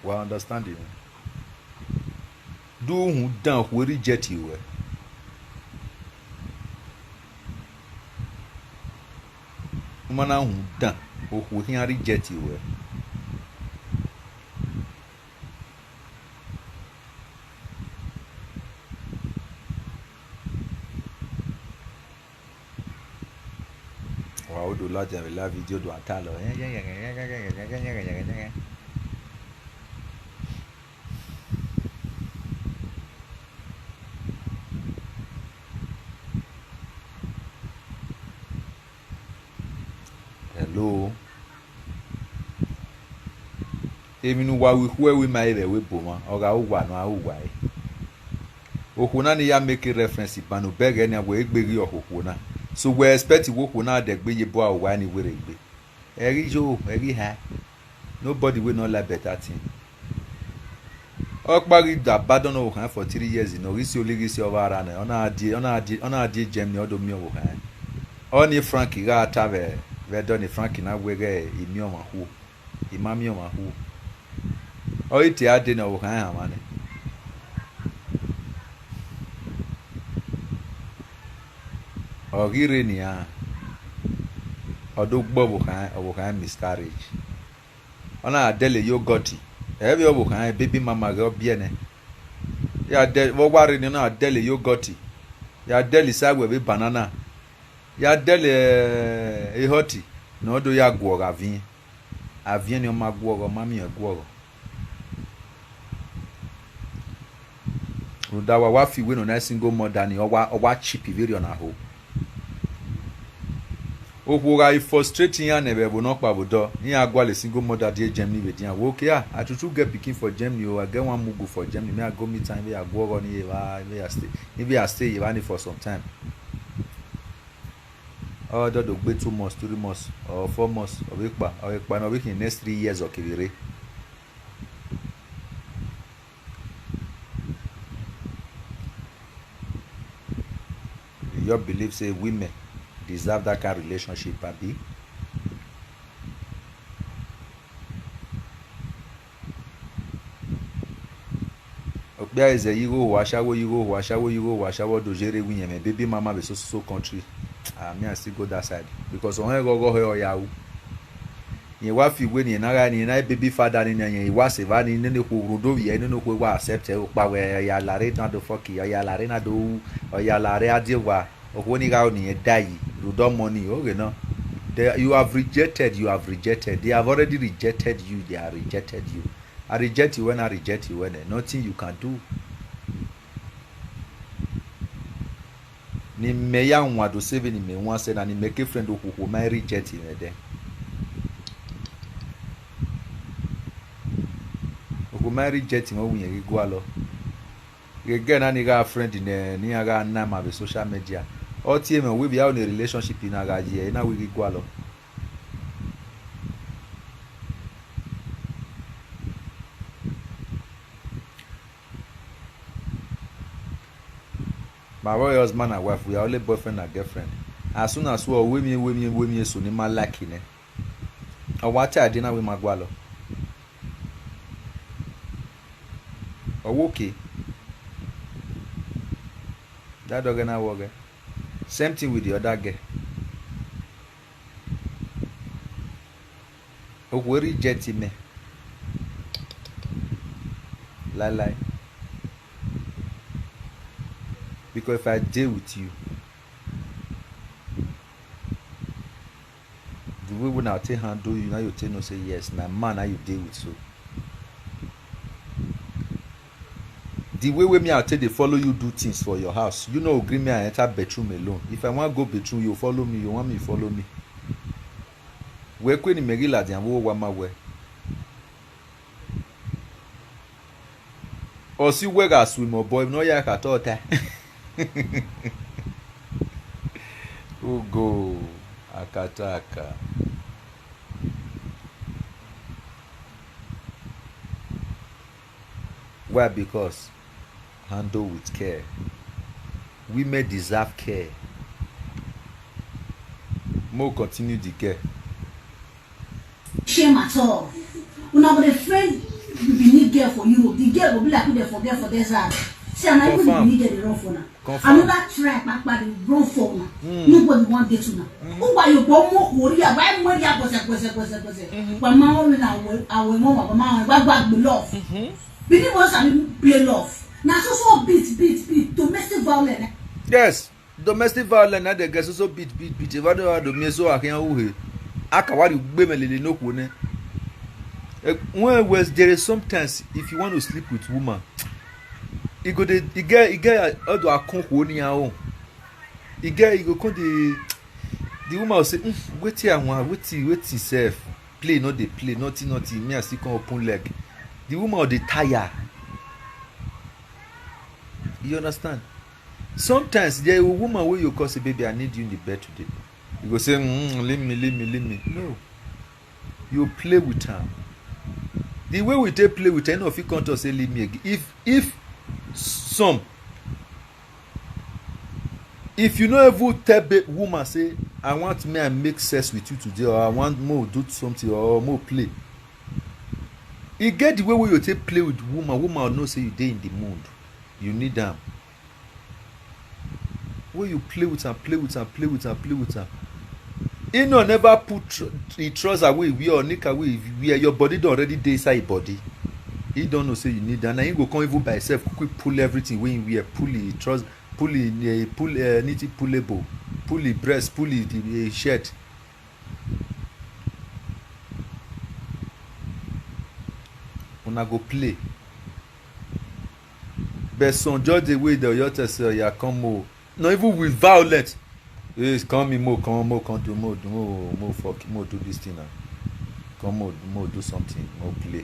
Well, understand you. Do who down who reject you. Mana who down who can reject you. Wow, do large and la video do atalo. Hello. Eminu wa we ma ebe we boma. Oga uwa no uwa. Okuna ni ya make reference panu beg any we egberi okuna. So we expect okuna de gbe ye bo awa ni were egbe. Eri jo, eri ha. Nobody will not like better thing. Okpari da badon o han for 3 years no risi oligisi over na ona adi Germany odo mi o han. Oni Frank ga tave we don Frank na wege imi o ma hu. Imami o ma hu. O iti ade na o han amane. Ogire ni a odogbo bo kan miscarriage. Ona adele yogurt. Every obo kan baby mama go biene. Ya de wo ware ni na adele yogurt. Ya adele sagwe be banana. Ya adele ehoti. No do ya gwo avin. Avin ni o ma gwo mami e gwo. Udawa wa fi we no na single mother ni owa cheap very on ho. Okwoga I frustrating ya nebe bo no kpabodo ni agwa le single mother dey Germany we dia wo okay I tutu get pikin for Germany o I get one mugu for Germany me I go meet time we I go go ni we I stay maybe I stay even for some time or do gbe 2 months 3 months or 4 months or ekpa no we in next 3 years or kibire you believe say women deserve that kind of relationship, Abi. There is a you go washawo dojere winyeme baby mama be so country. Me I still go that side because on go here or yahu. Ye wa fi we ni na baby father ni yan wa se va ni ne ko rodo ye ne ko wa accept e pa we ya lare na do fuck ya lare na do o ya lare adewa o ni ga ni e dai you don't money okay no you have rejected they have already rejected you they are rejected you I reject you when nothing you can do ni me ya nwa do save ni me nwa say na ni make friend okuko my reject him there okuko my reject him o yin go alo again na ni ga friend ni ga na ma be social media all team we be out in a relationship in agaje na we go alo my boy husband and wife we are only boyfriend and girlfriend as soon as we me so ni ma like ne o wa ta ade na we ma go alo o okay that dog na work same thing with the other girl. We reject me. Lie. Because if I deal with you, the way when I take handle you, now you tell no say yes. Now man, now you deal with so. The way me I tell they follow you do things for your house. You know, agree me I enter bedroom alone. If I want to go bedroom, you follow me. You want me follow me. Where can you make it like wo wa ma we? or see where I swim or boy no ya ka tota. Ugo akataka. Why? Because handle with care. Women deserve care. More continue the care. Shame at all. When I'm with a friend, you need girl for you. The girl will be like, who they forget for desert. See, I'm not even need the wrong phone. Another track back by the wrong phone. Nobody want get to now. Who are you? One more warrior. Why more? Yeah, When my own our mama, my back love. Believe us, I play love. Now so beat domestic violence. Yes, domestic violence. Now the girls also beat. If I don't have the me so I can't who he. Akawari bemelele no kone. When there is sometimes if you want to sleep with woman, you get all the account on your own. You go come the woman will say, wait here, wait self. Play, not they play, nothing. Me I still come open leg. The woman will tire. You understand? Sometimes there is a woman where you call say, baby, I need you in the bed today. You go say, leave me. No. You play with her. The way we take play with her, no, if you can't say leave me again. If you know ever tell woman say, I want me and make sex with you today, or I want more do something, or more play. You get the way where you take play with woman will know say you dey in the mood. You need them. Where you play with her. You know, never put the trouser away, we or nick away, where your body don't already dey inside your body. He don't know say you need that. And you go come even by yourself, quick pull everything when you wear, pull the trouser, pull pullable, pull the breast, pull the shirt. Una go play. But some judge the way the yacht say ya come more. Not even with violence. Yes, come do more do this thing now. Come more do something, more play.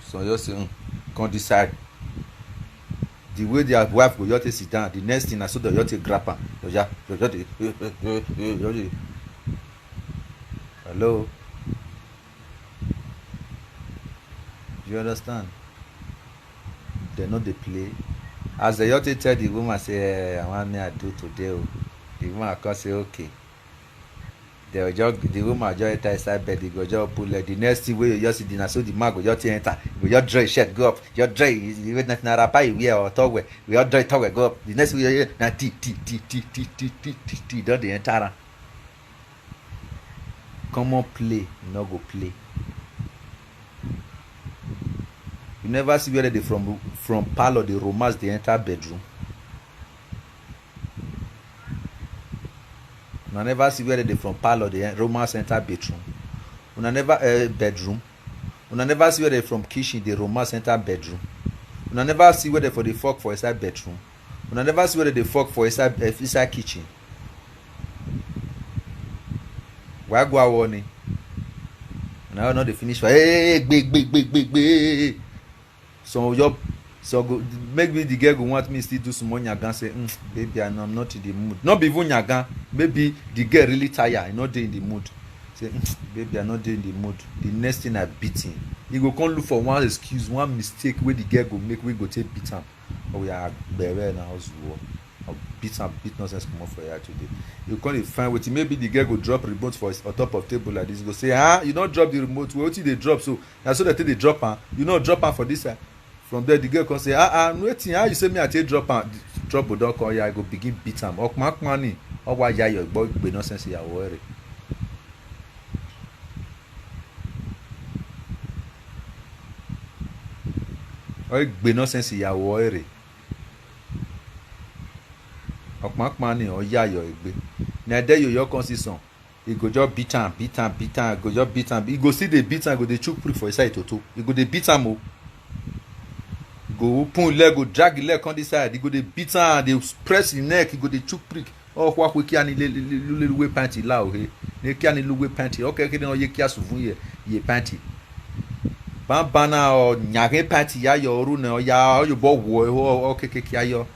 So you say, come decide. The way their wife go yacht sit down, the next thing I saw the yacht grab her. Hello. You understand? They know they play. As the yacht tell the woman say, I want me to do today. The woman can say okay. The woman just enter inside bed. They go just pull it. The next thing where you just see dinner, so the man go just enter. We just dry shirt go up. Just dry. You wait nothing wrapper you wear or towel. We just dry towel go up. The next thing you hear na tea. Don't they enter? Come on play, no go play. You never see where they from parlor the romance they enter bedroom. You never see where they from parlor the romance enter bedroom. You never bedroom. You never see where they from kitchen the romance enter bedroom. You never see where they for the fuck for inside bedroom. You never see where they fuck for inside kitchen. Why go warning? Now not the finish for big. So go maybe the girl go want me still do some more nyaga say baby I'm not in the mood. Not be even nyaga. Maybe the girl really tired, not dey in the mood. Say baby I'm not dey in the mood. The next thing I beat him. He go come look for one excuse, one mistake where the girl go make we go take beat him. Oh we are better in house war. I'll beat nonsense come for here today. You can't find what maybe the girl go drop remote for on top of table like this. Go say, you don't drop the remote. What they drop? So that's so that they drop her. You know drop her for this side. From there the girl can say, I'm waiting. How you say me I take drop her? Drop but don't call ya. I go begin beat him. Or mark money. Or why ya your boy be nonsense ya worry. Or be nonsense ya worry. Mark money or ya your egbe. Now there your consistent. He go just beat him. Go just beat him. He go see the beat him. Go the choke prick for his side to. He go the beat him. Go open leg, go drag the leg on this side. He go the beat him. They press his neck. He go the choke prick. Oh, what we can little way panty lao he. They can little way panty. Okay, no ye kia suvun ye panty. bana o nyage party ya yo ru na ya o yo bo wo o kekeke ayo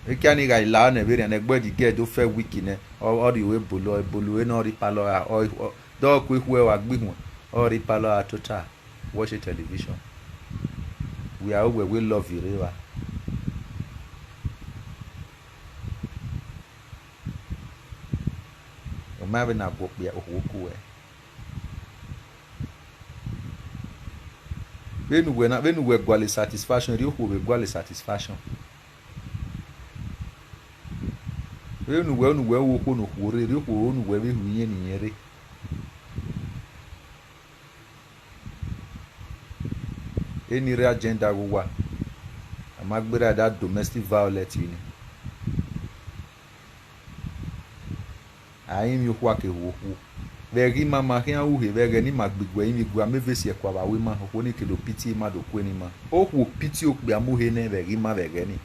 e kani ga ila na be na gbe di get do fe wiki ne o ri we bolo e no ri palo o do ku ihu e wa gbihun o ri palo a total watch television we are where we love you river o ma be na go pe o ku e When we gwale satisfaction, you who will gwale satisfaction. When we walk on worry, you who own where we in yere. Any real agenda go wa. I might be that domestic violence in. I am you work a woo. Very mama here who have any magbigwe in the Guamevesi Aqua women who need to pity Mado Quenima. Oh, who pity you be a muhene very ma vegani.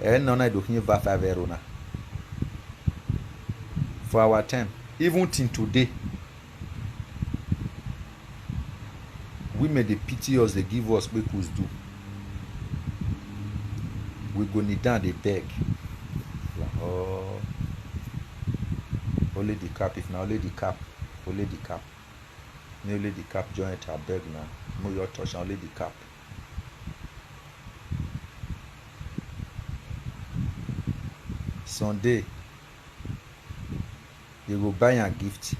And none I do hear Vafa Verona. For our time, even till today, we made the pity us, they give us we could do. We go need down, they beg. Oh. Only the cap, if now only the cap, only the cap. Me only the cap joint a beg now. Mo your touch only the cap. Sunday, you go buy a gift.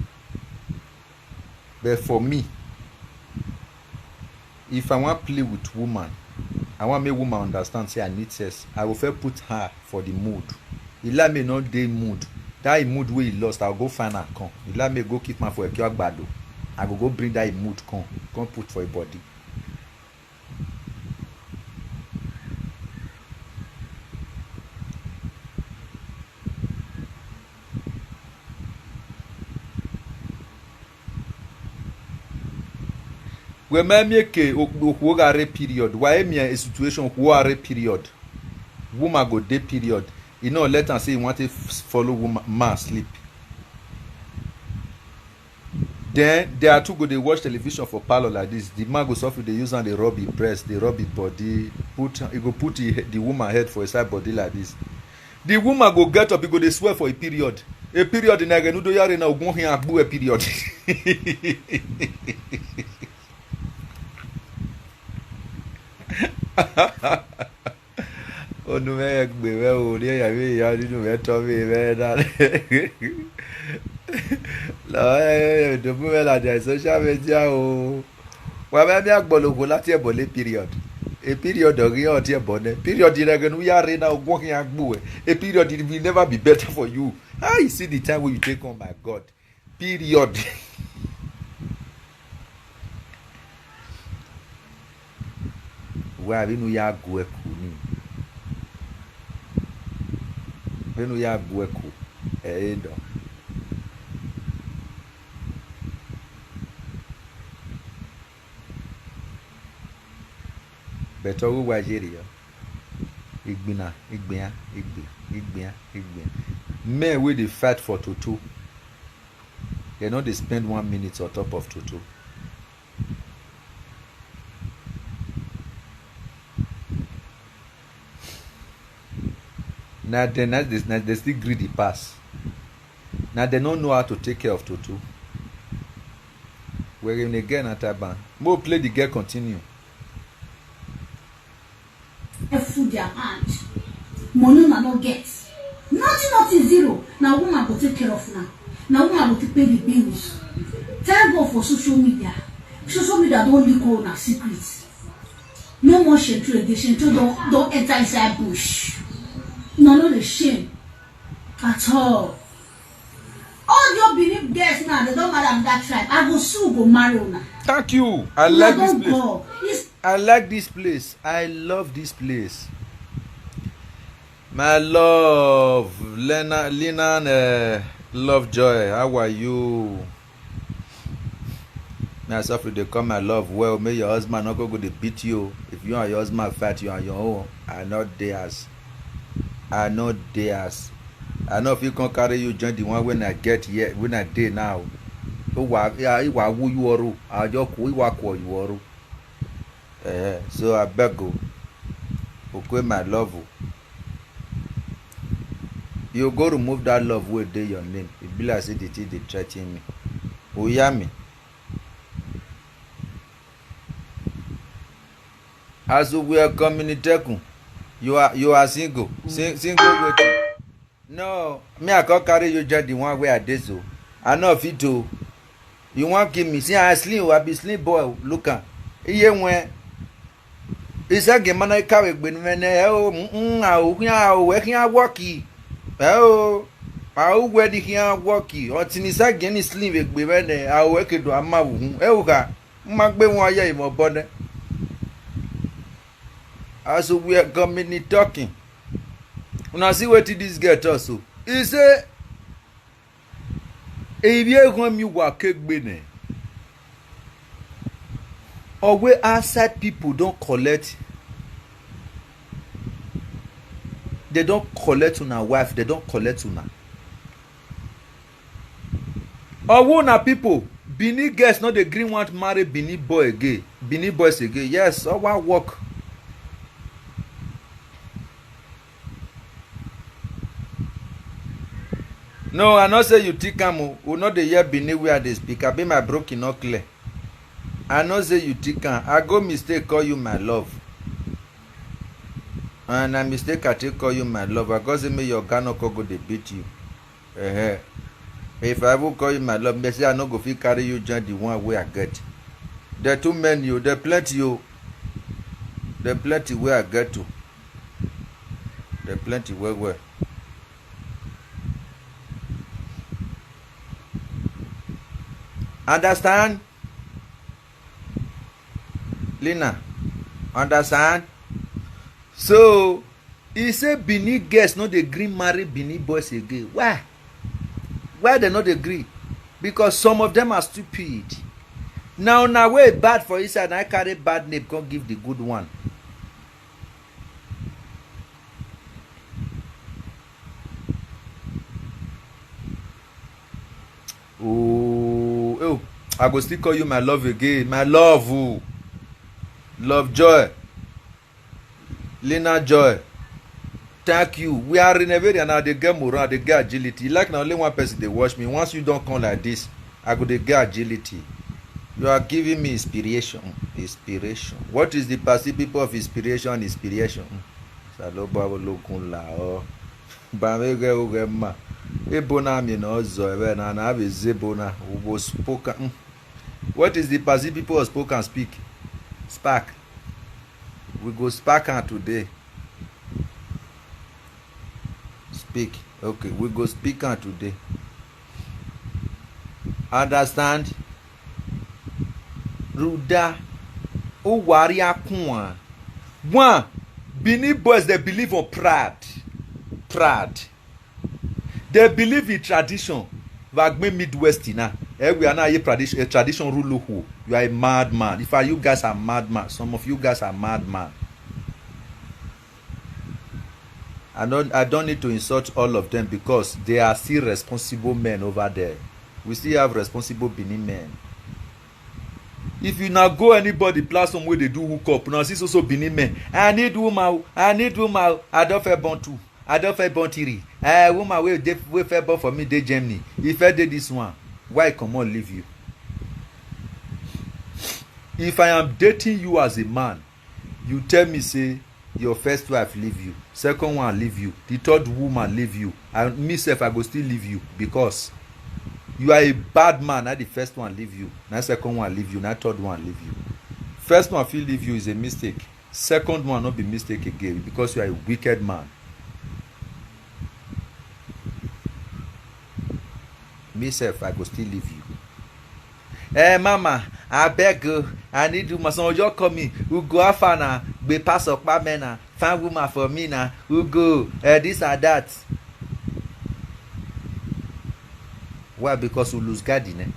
But for me, if I want to play with woman, I want make woman understand say I need sex. I will first put her for the mood. He let me not day mood. That mood where he lost, I'll go find her come. He let me go keep my for a cure bado. I will go bring that mood come put for a body. We may make a period. Why me a situation who are a period? Woman go day period. You know, let us say you want to follow woman man sleep. Then they are too good. They watch television for parlor like this. The man goes off with the use and they rub his breast, they rub his body. He go put the woman head for his side body like this. The woman go get up. He go they swear for a period. A period in again. Do you now go here and do a period? Oh no, me gbe we o ni ya mi ya nínú me to mi me da. La do bu me la de social media o. Wa me mi agbologo láti ebo le period. A period ori o ti ebo ne. Period in again we are now go here agbo e. A period it will never be better for you. How you see the time when you take on my God. Period. Wa binu ya go eku ni. Binu ya go eku do. Better we Nigeria. Igbina. Men wey dey fight for Toto. They know they spend 1 minute on top of Toto. Now they still greedy pass. Now they don't know how to take care of Toto. We're in again at Taban. More play the girl continue. Food their hand. Money na no get. Nothing zero. Now woman go take care of now. Now woman go pay the bills. Thank God for social media. Social media don't leak all our secrets. No more shame to again. Don't enter inside bush. No the shame at all. All your believe girls now, they don't matter that tribe. I go soon go marry now. Thank you. I like this place. I like this place. I love this place. My love, Lena, love joy. How are you? Myself, they come my love. Well, may your husband not go to beat you. If you and your husband fight, you on your own. I know theirs. I know theirs. I know if you can carry you join the one when I get here, when I day now. Iwa who you are, Ajoku, Iwako you are. So I beg you, okay, my love. You go remove that love word there your name. It be like say they threaten me. Oh yeah me. As we are communicating, you are single. Single waiting. No, me I can't carry you just the one way I did so. I know if you do. You want give me? See I slim, I be slim boy. Look at. Iye when. Isa game na ikawe gbenwene worky. Where here worky. Until isa game is slim gbenwene work do amawu. Ka magbe won aya imo bone. As we are coming talking. Una see wetin this girl talk so. He say ebie gon mi wa kegbene. Or where outside people don't collect, they don't collect on a wife, they don't collect on her. Or who na people, Benin girls not the green want marry Benin boy again, Benin boys again. Yes, or one work. No, I not say you think am o not the hear Benin where they speak. I be my broken not clear. I know say you think I go mistake call you my love. And I mistake I take call you my love. I go say me your Ghana go they beat you. If I ever call you my love, me say I no go fit carry you join the one way I get. There too many you, there plenty you. There plenty where I get to. There plenty where. Understand? Lina, understand? So, he say Benin girls no dey gree marry Benin boys again. Why? Why they not agree? Because some of them are stupid. Now way bad for inside, I carry bad name, can't give the good one. Oh, I go still call you my love again. My love, oh. Love Joy. Lina Joy. Thank you. We are renovating now. They get morale, they get agility. Like now only one person they watch me. Once you don't come like this, I go they get agility. You are giving me inspiration. Inspiration. What is the passive people of inspiration? Inspiration. Saloba lokun la o. Bamege ugema. Ebona mi no zo ebe na na be zebona ugo spoken. What is the passive people of spoken speak? Spark. We go spark on today. Speak. Okay, we go speak on today. Understand? Ruda. O waria kun. One. Benin boys they believe on pride. Pride. They believe in tradition. Wagme Midwest na. We are now a tradition rule who. You are a madman. If you guys are madman, some of you guys are madman. I don't need to insult all of them because they are still responsible men over there. We still have responsible Benin men. If you now go anybody platform where they do hook up, now see also Benin men. I need woman. I don't feel born too. I don't feel born three. Woman we feel born for me. They Germany. If I did this one, why come on leave you? If I am dating you as a man, you tell me say your first wife leave you, second one leave you, the third woman leave you, and me self I go still leave you because you are a bad man. Now the first one leave you, now second one leave you, now third one leave you. First one feel leave you is a mistake. Second one not be mistake again because you are a wicked man. Me self I go still leave you. Hey mama, I beg you, I need you. My son, you call me. We go after na, be pass up my man, find woman for me na. We go, this or that. Why? Because we lose garden, eh?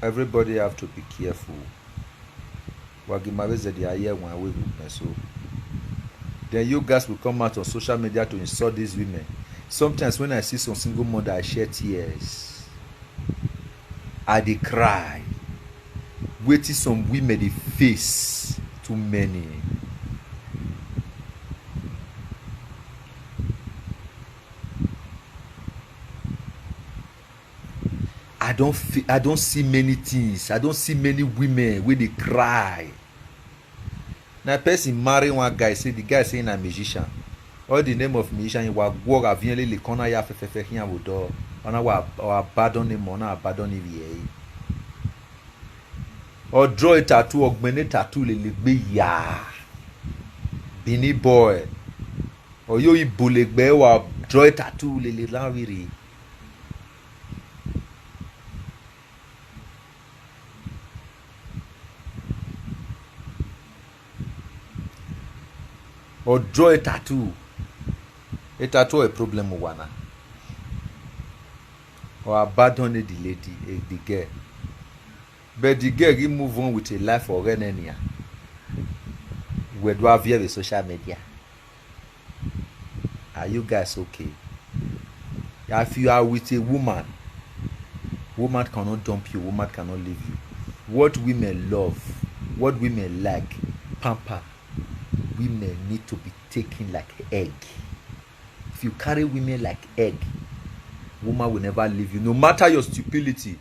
Everybody have to be careful. Wagimabeze the aye one way so. Then you guys will come out on social media to insult these women. Sometimes when I see some single mother, I shed tears. I dey cry. Waiting some women they face too many. I don't see many things. I don't see many women where they cry. Now person marry one guy, say the guy saying a musician. All the name of musician wa work avienly le kona ya fefefe hian wodo. Ona wa abandon him, ona abandon him. Or draw a tattoo, or augment tattoo le be ya. Bini boy. Or yo ibulegbe or draw a tattoo le lanwiri. Or draw a tattoo. A tattoo a problem wana. Or abandon the lady, the girl. But the girl he move on with a life or any. Where do I have the social media? Are you guys okay? If you are with a woman, woman cannot dump you, woman cannot leave you. What women love, what women like, pamper. Women need to be taken like egg. If you carry women like egg, woman will never leave you, no matter your stupidity.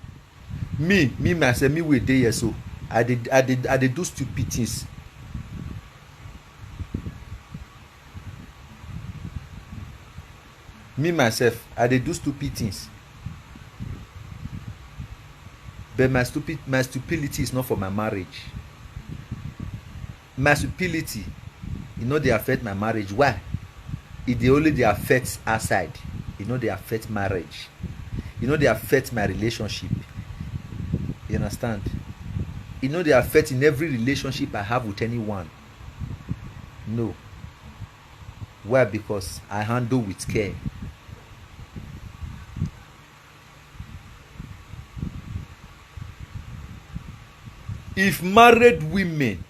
Me myself, me with day so I did do stupid things. Me myself, I did do stupid things. But my stupidity is not for my marriage. My stupidity, they affect my marriage. Why? They only affect outside. They affect marriage. They affect my relationship. You understand? They affect in every relationship I have with anyone. No. Why? Because I handle with care. If married women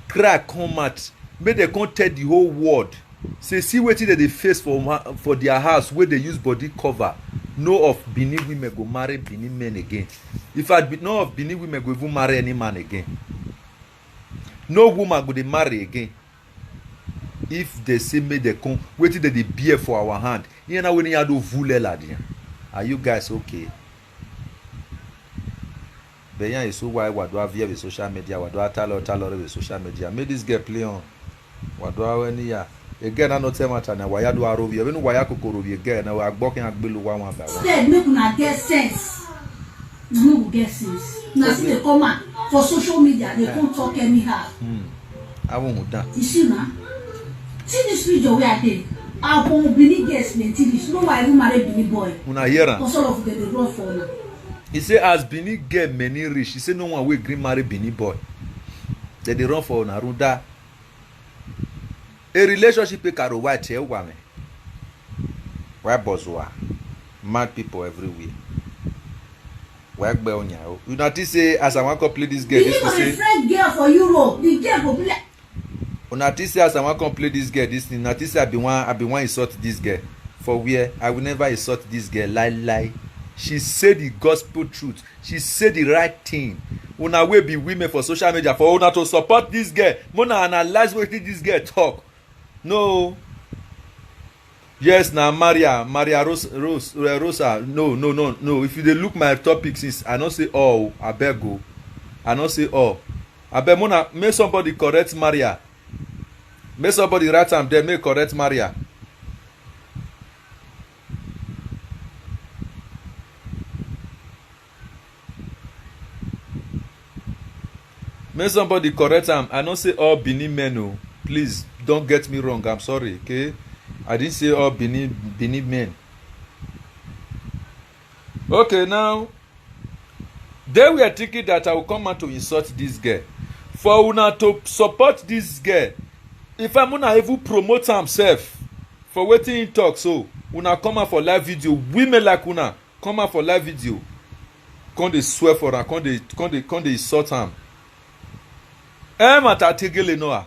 cry come out, make they come tell the whole world, say see wetin they face for their house where they use body cover. No of Benin women go marry Benin men again. If I be no of Benin women go even marry any man again. No woman go they marry again. If they say make they come, wetin they bear for our hand. You know when you do vule ladian. Are you guys okay? But yeah, so why what do I via with social media? What do I tell with social media? Make this girl play on. What do I when ya? Again, I not tell matter now. Why do I roll you? Even why I could go again? Now I'm walking at below one by one. Instead, make una get sense. No go get sense. Now see they come out for social media. They come talk anyhow. I won't that. You see now. See this video where I did. Our Benin girls plenty rich. No why even marry Benin boy. Una hear am? Because all of them they run for now. He say as Benin get many rich. He say no one will agree marry Benin boy. They run for Narunda. A relationship with Karo White here, woman. Why Bozwa? Mad people everywhere. Why Beonya? You notice say as I want to play this girl, this say. Friend girl for Europe. The girl go play. You notice say as I want to play this girl, this thing. Notice I be one insult this girl. For where I will never insult this girl. Lie. She said the gospel truth. She said the right thing. Una will be women for social media for una to support this girl. Mona analyze what this girl talk. No. Yes, now Maria Rosa. No. If you dey look my topic since I not say all, I beg go. I not say all. I beg Mona make somebody correct Maria. Make somebody write am there. Make correct Maria. Make somebody correct am. I not say all Benin men. No. Please don't get me wrong. I'm sorry. Okay. I didn't say all Benin men. Okay, now they were thinking that I will come out to insult this girl. For una to support this girl, if I'm gonna even promote himself for wetin he talk, so una come out for live video. Women like una come out for live video. Come they swear for her, come they insult am. mata tegele noa.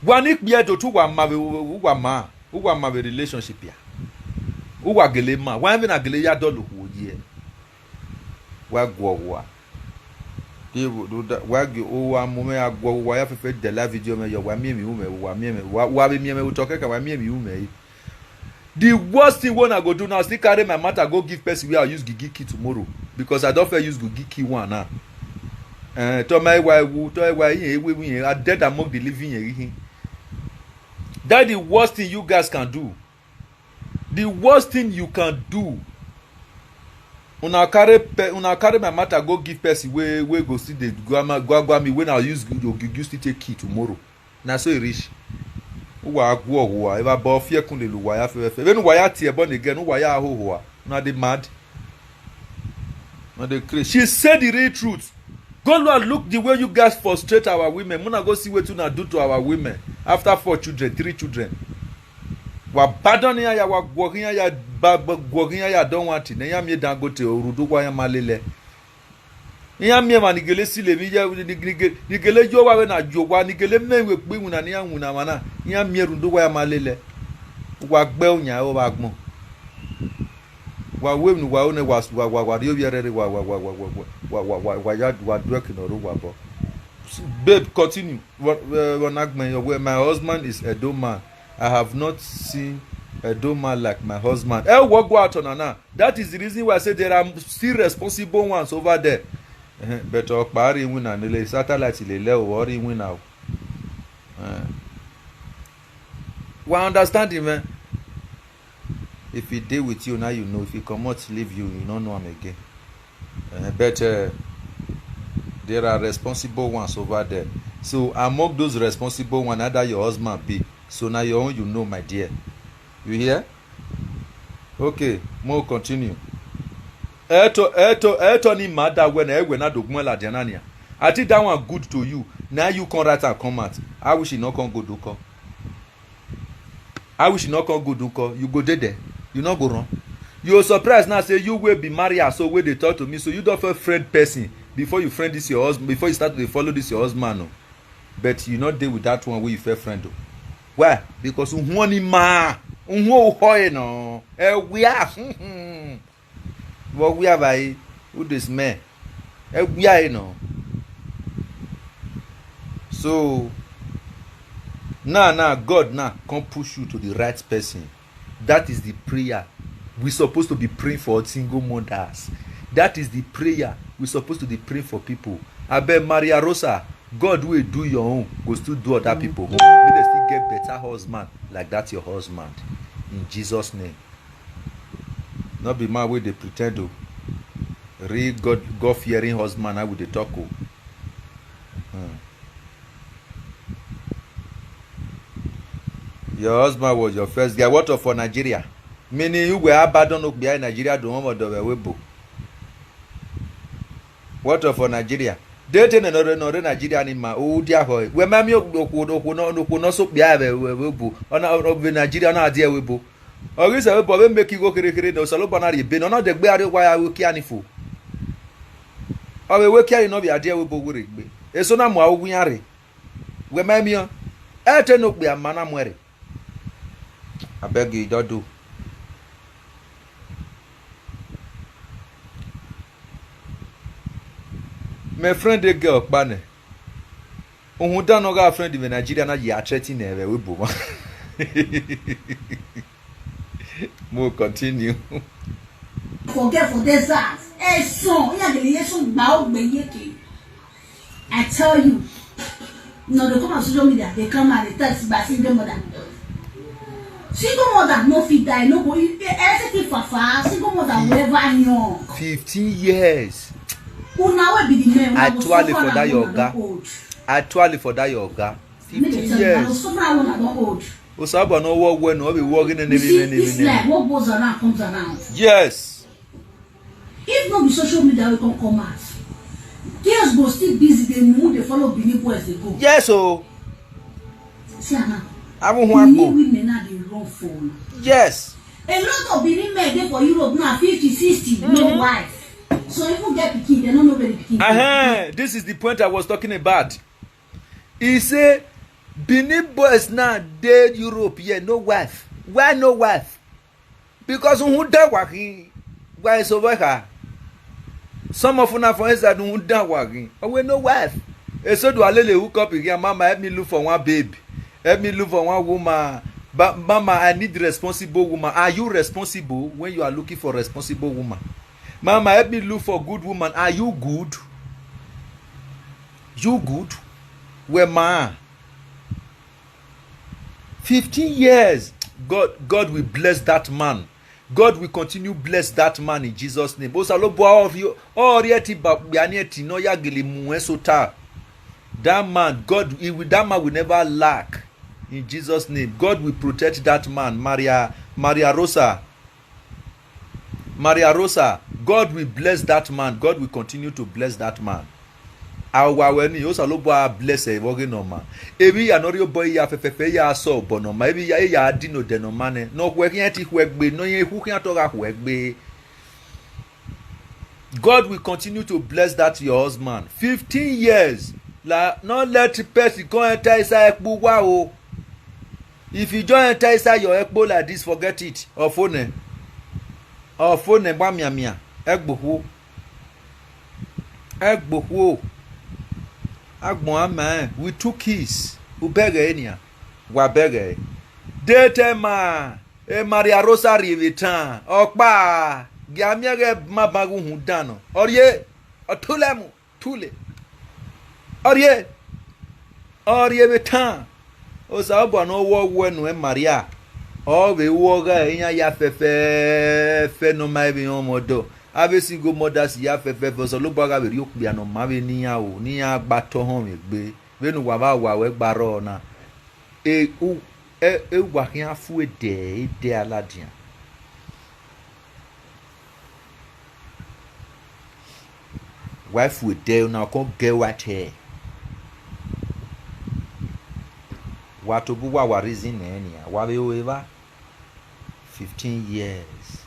Wanik biedo tu wa mabe relationship ya. Uwa gele ma. Wa even a gele ya dolu huye. Wa gwa. Wagi owa mume agwa wa ya fefe de la video me yo wa miemi ume wa be miemi utoke ka wa miemi ume. The worst thing when I go do now, still carry my matter, go give person where I use Gigi key tomorrow. Because I don't feel use Gigi key one now. To my why I dead among the living. That's the worst thing you guys can do. The worst thing you can do. Una carry my matter, go give person where go see the go me when I use Gigi still take key tomorrow. Now so it reach. Uwa agwo eva ba ofie kun le lu waya fefe when waya tie born again waya ahohoa na dey mad na dey crazy. She said the real truth. Go look the way you guys frustrate our women. Muna go see what una do to our women after 4 children 3 children. Wa badon ya wa gworin ya gworin ya don want na ya mi Dangote orudu wa ya malele. Iya mi ma nigele sile mi ya nigele jo wa na jo wa nigele menwe pe wuna ni awun na mana iya mi erundu wa ya malele wa gbe onya o ba gbon wa we nu wa one wa ri obi ere wa ya wa dwek no ro wa bo. Babe, continue. My husband is a dumb man. I have not seen a dumb man like my husband. What go out on now? That is the reason why I say there are still responsible ones over there. But okpari win and the satellite le worry win now. We understand him, man. If he deal with you now, you know. If he come out leave you, you don't know him again. But there are responsible ones over there. So among those responsible ones, either your husband be. So now your own, you know, my dear. You hear? Okay, more continue. Eto ni mada when na dogmo la dianania. I think that one good to you. Now you can write and comment. I wish you not can go do call. I wish you not can go do call. You go there. You not go wrong. You surprised now say you will be married so where they talk to me. So you don't feel friend person before you friend this your husband, before you start to follow this your husband. No. But you not deal with that one where you feel friend. Though. Why? Because unhuani ma. Unhuo hoye no. We are. What we are by who this man? We are, you know. So now God now can't push you to the right person. That is the prayer we're supposed to be praying for single mothers. That is the prayer we're supposed to be praying for people. I bet Maria Rosa, God will do your own, will still do other people home. May they still get better husband like that your husband. In Jesus' name. Not be my way they pretend to. Real God fearing husband, I would they talk. Your husband was your first guy. What of for Nigeria? Meaning you were abandoned behind Nigeria to home of the webo. What of for Nigeria? They tell another Nigeria in my old dear boy. When mammy no so behind webo. On Nigeria no idea webo. Or is a problem make you go kere no salo banari be no the bear why I will care for. I will work here no be idea webo wuri be. Eso na mo awunyare. We mammy e no be amana mwere. I beg you, don't do. My friend, the girl, Bane. Who don't know our friend in Nigeria, na you are threatening her. We boom. More continue. Forget for this ass. Hey, son, I tell you, no, they come on social media, they come and they text by single mother. Single mother no fit die, no go everything for single mother whoever young. 15 years. Una we be the man. Actually for that yoga. Actually for that yoga. 15 years. Osaba no work when no be working and everything. It's like what goes around comes around. Yes. If not be social media we can come out. Girls go still busy, they move, they follow Benin boys, they go. Yes, oh. See now. Benin women now they run for. Yes. A lot of Benin men there for Europe now 50, 60, no wife. So if you get pikin, they don't know where the pikin. This is the point I was talking about. He say Benin boys now dey Europe here, no wife. Why no wife? Because who da working? Why is over here? Some of una for inside who da working. Oh, we no wife. So do alele hook up again. Mama, help me look for one baby. Help me look for one woman. But mama, I need responsible woman. Are you responsible when you are looking for responsible woman? Mama, help me look for good woman. Are you good? You good? Where ma? 15 years. God will bless that man. God will continue bless that man in Jesus' name. That man, that man will never lack in Jesus' name. God will protect that man. Maria Rosa. God will bless that man. God will continue to bless that man. Weni osalobo bless evoge no man. Ebi ya no boy ya fefefe ya so bono ma ebi ya dino de no man no hwekin ti hwegbe no ye hukin to ga hwegbe. God will continue to bless that your husband. 15 years. Not let the person go enter inside ekpo wa o. If you join enter inside your ekpo like this, forget it. Or phone ba mia egbohu. Agbon amen with 2 keys. Ubege enia. Wabege. Detema. Maria Rosa rivitan. Okpa. Giamiege mabagu hundano. Orie. Otulemu. Tule. Orie betan. Osa obo no wo wenu Maria. O be wo ga enya ya fefe no ma be omodo. Ave single mothers ya fefe so lo gba be ri okubia no ma be niya o ni agba to hon egbe. Be nu wa ba wa we gbaro na. Wa kin afu ede aladian. Wife with dey na kon get white hair. Watobu wa reason enia. Wa be over 15 years.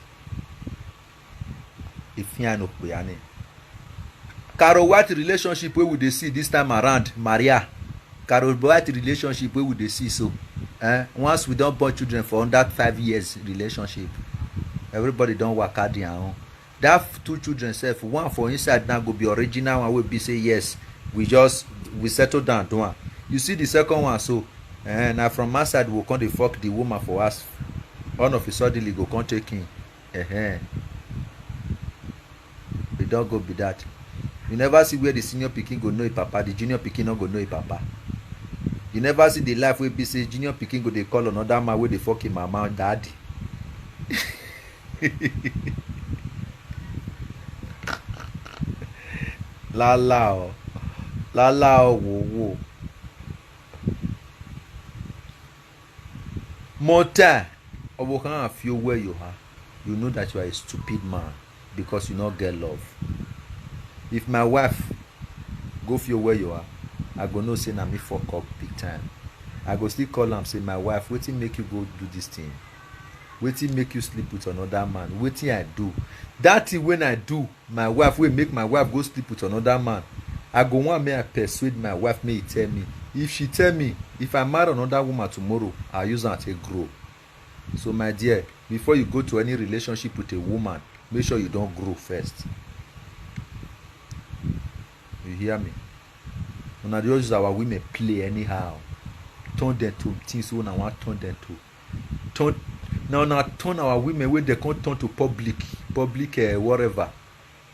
If you no kuyane. Carol White relationship we dey see this time around Maria. Carol White relationship we dey see so. Once we don born children for under 5 years relationship. Everybody don waka their own. That 2 children self, one for inside now go be original one will be say yes. We settle down to one. You see the second one so. Now from my side we come dey fuck the woman for us. All of a sudden go come take him. We don't go be that. You never see where the senior pikin go know a papa, the junior pikin no go know a papa. You never see the life where be say junior pikin go dey call another man where they fuck him mama and daddy. Lala wo. Mota, obokan feel where you are. You know that you are a stupid man because you not get love. If my wife go feel where you are, I go know say na me fuck up big time. I go still call am say my wife, wetin make you go do this thing? Wetin make you sleep with another man? Wetin I do? That thing when I do, my wife will make my wife go sleep with another man. I go want me I persuade my wife may tell me. If she tell me, if I marry another woman tomorrow, I'll use her to grow. So my dear, before you go to any relationship with a woman, make sure you don't grow first. You hear me? When I use our women play anyhow, turn them to things when I want to turn them to. Turn our women where they can't turn to public whatever.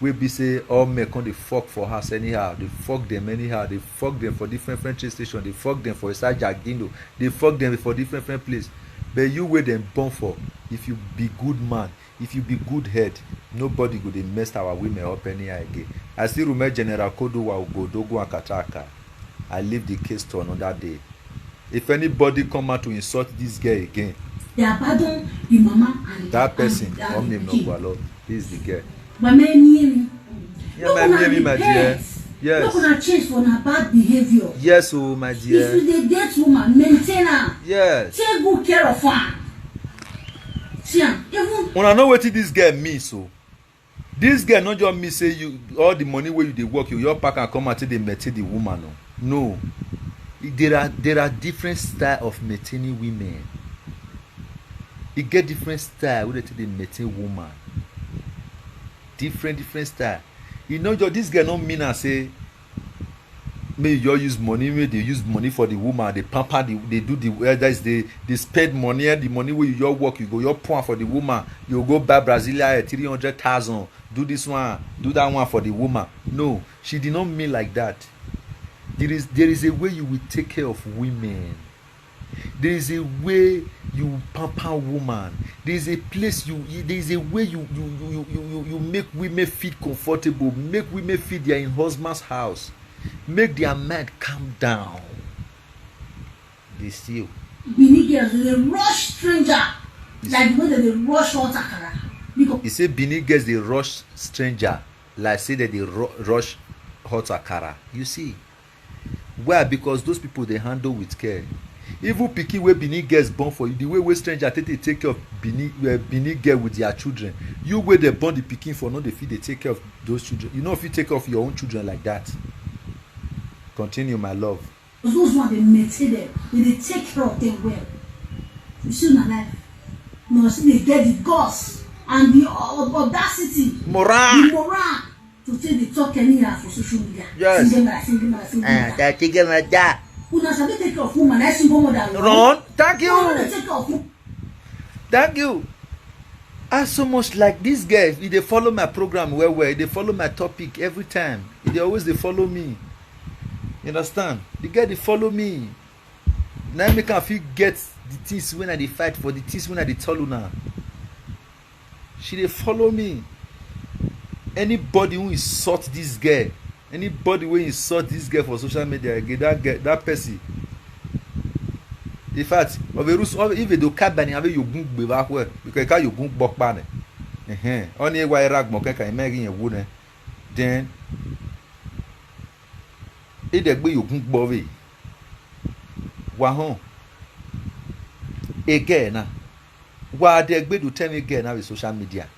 We be say all men come they fuck for us anyhow. They fuck them anyhow. They fuck them for different train stations. They fuck them for inside Jagino. They fuck them for different places. But you where them born for. If you be good man, if you be good head, nobody go they mess our women up anyhow again. I still remember General Kodowa Ugodogo and Kataka. I leave the case to another day. If anybody come out to insult this girl again, they abandon the mama and that person come name no Gwalo. This is the girl. But me, yeah, my dear. Yes. Not gonna change for her bad behavior. Yes, oh my dear. If you date woman, maintain her. Yes. Take good care of her. See, even when I know what this girl means, so this girl not just me say you all the money where you dey work, you your pack and come and take the woman. No. there are different style of maintaining women. You get different style wey dey maintain woman. Different style. You know, this girl no mean am say make you use money, make they use money for the woman, they pamper they do the they spend money, and the money where you work, you go your point for the woman, you go buy Brazilian 300,000, do this one, do that one for the woman. No, she did not mean like that. There is a way you will take care of women. There is a way you pamper woman. There is a place there is a way you make women feel comfortable, make women feel they are in husband's house, make their mind calm down. They still Benin girls, they rush stranger like the way that they rush hot akara. Because you say Benin girls they rush stranger like say that they rush hot akara. You see why? Because those people they handle with care. Even pikin wey Benin girls born for you, the way stranger take care of Benin girl with their children, you wey dey born the pikin for no dey fit dey take care of those children. You no fit take care of your own children like that. Continue, my love. those ones they maintain them, they take care of them well. You see my life. You know, see they get the guts and the audacity, the moral to say they talk anyhow for social media. Yes. Single mother. Una sabi take care of woman, I single mother. Ron, thank you. Take care of woman. Thank you. I so much like this guy. If they follow my program well, they follow my topic every time. They always they follow me. You understand? The guy they follow me. Now make am feel get the things when I dey fight for, the things when I dey tell you now. She dey follow me. Anybody who insult this girl, anybody who insult this girl for social media, that person. In fact, if you do cabani, have you gun be back where because can you gun back bane. Only why rag mo can imagine your wound. Then if they go you gun bove. Wahon. Again, why they go to tell me again now with social media?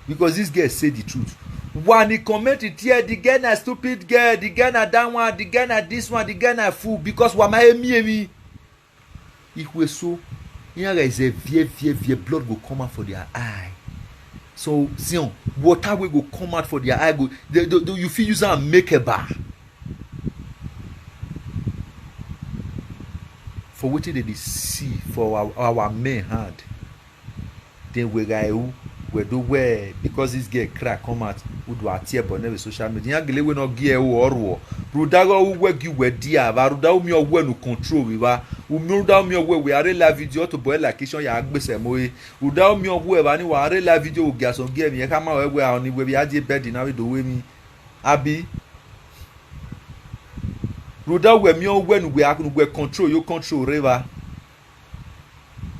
Because this girl say the truth. When he commented here, the girl na stupid girl, the girl na that one, the girl na this one, the girl na fool because wa my me. If we so, here is a vie blood go come out for their eye. So, Sion, water will go come out for their eye. Go, you feel use and make a bar. For what did they see for our main hand? Then we go we do where because this girl crack come out who do a tear but never social media. Yangele we no gear or Rudago who work you were dear, Varuda me or when no control we were, who murder me away we are live video to boil like Kishon Yagbesemoe, who down me away, and you are live video gas on game, you come out where only we had your bed in now do with me. Abby Ruda we me when we are control you control river.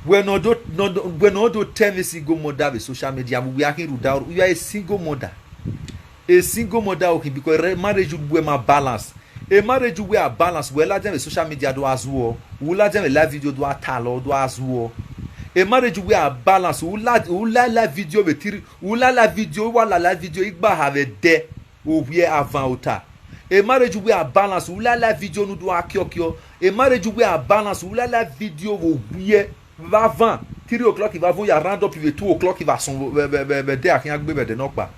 When no do tell me single mother with social media, we are here without you are a single mother. A single mother okay because marriage would be my balance. A marriage where a balance well let them with social media do as well. We let them live video do a talo do as well. A marriage where a balance we live video with we live video while live video igba have a day ou we avant ota. A marriage where a balance we live video no do a kyokyo. A marriage where a balance we live video we va 20 3 o'clock il va voir il rend up il 2 o'clock il va son der rien gbe de nok ba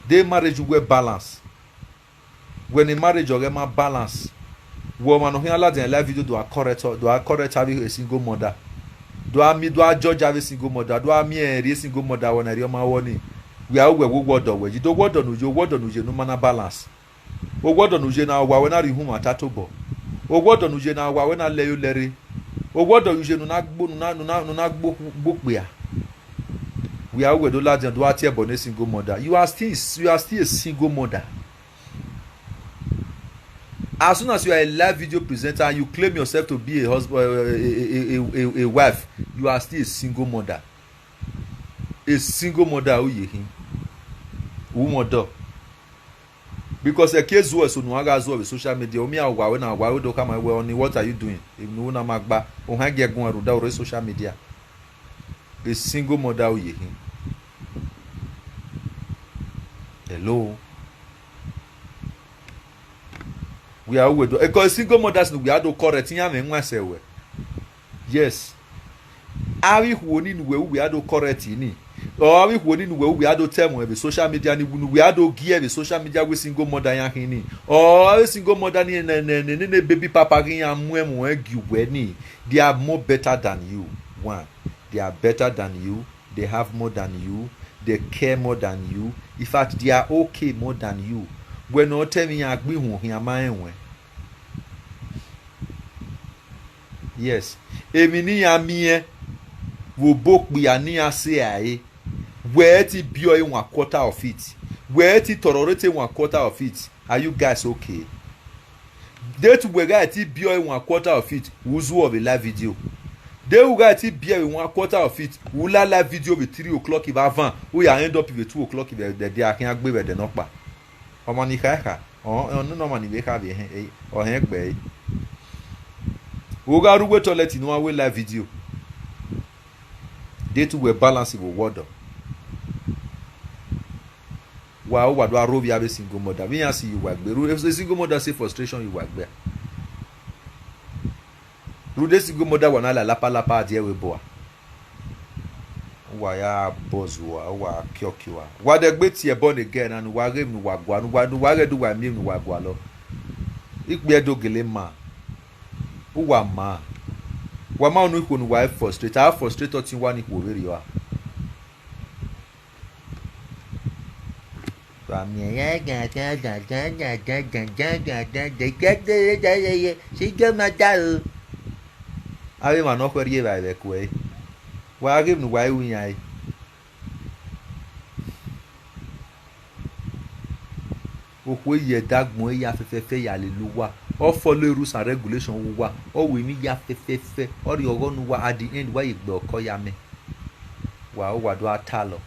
they marriage we balance when a marriage or ma balance woman no hin ala den live video do a correct have a single mother do a judge have a single mother do a me a single mother when eri o ma woni we are we wodo we do wodo no je no mana balance o wodo no je na wa we na ri hu ma tatobo o wodo no je na wa we na le yo leri o wodo use no na gbo pe a we are we do la do a tie born a single mother you are still a single mother as soon as you are a live video presenter and you claim yourself to be a husband a wife you are still a single mother who ye him who mother because a case was so no aga zo with social media omi awa when awa do come well on what are you doing if no na magba o han ge gun aruda or social media a single mother who ye him hello We are we do because single mothers we are do correct nya me nwa sewe. Yes. Ari huoni nu we are do correct ni. Or ari huoni nu we are do tell we social media ni we are do gear the social media we single mother yan hini. Or single mother ni ne baby papa yan mu egi we ni. They are more better than you. One. They are better than you. They have more than you. They care more than you. In fact, they are okay more than you. When not tell me yes. Emini ya mie wo bok bi ani ase aye. Where ti bio in 1/4 of it. Where ti tororete 1/4 of it. Are you guys okay? That we got ti bio in 1/4 of it. Uzu of a live video. They will get it beer in 1/4 of it. We will live video with 3 o'clock if avant. We are end up with 2 o'clock if they are can't be with the knock back. Or money kaka. Or no money they have or hang bay. We got to wait to let you know we live video. They two were balancing with water. Wow, what do I rob you have a single mother? We see you work. If the single mother say frustration, you work there. Rude single mother wana la lapa adie we boa. Wa ya bozwa wa kyokiwa. Wa de gbe ti e born again and wa re mi wa gwa nu wa re du wa mi wa gwa lo. Ikpe do gele ma. Wa ma. Wa ma onu ko nu wa frustrate. I frustrate oti wa ni ko re wa. Wa mi ya ga si go ma da. Awe ma no kwere ba be ko e. Wa give nu wa wi yan. Okwo ye dagbon ya fefefe ya le lu wa. O follow rules and regulation wo wa. O we mi ya fefefe. O ri ogo nu wa at the end wa igbe oko ya me. Wa o wa do atalo.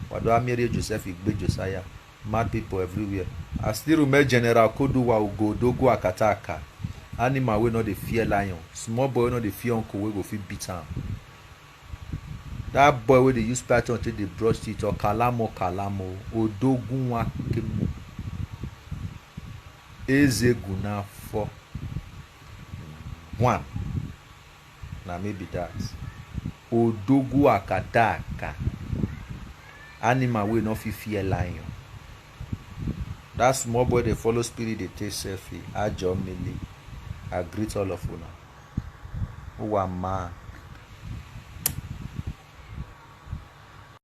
Wa do amere Joseph igbe Josiah. Mad people everywhere. I still remember General Koduwa Ugodogo Akataka. Animal wey no dey fear lion. Small boy no dey fear uncle wey go fit beat am. That boy wey dey use python take dey brush teeth or kalamo odogun wa kemu. Ezeguna 4. 1. Na maybe that. Odogu Akataka. Animal wey no fit fear lion. That small boy dey follow spirit dey take selfie. Ajo mele. I greet all of you now. Who are man?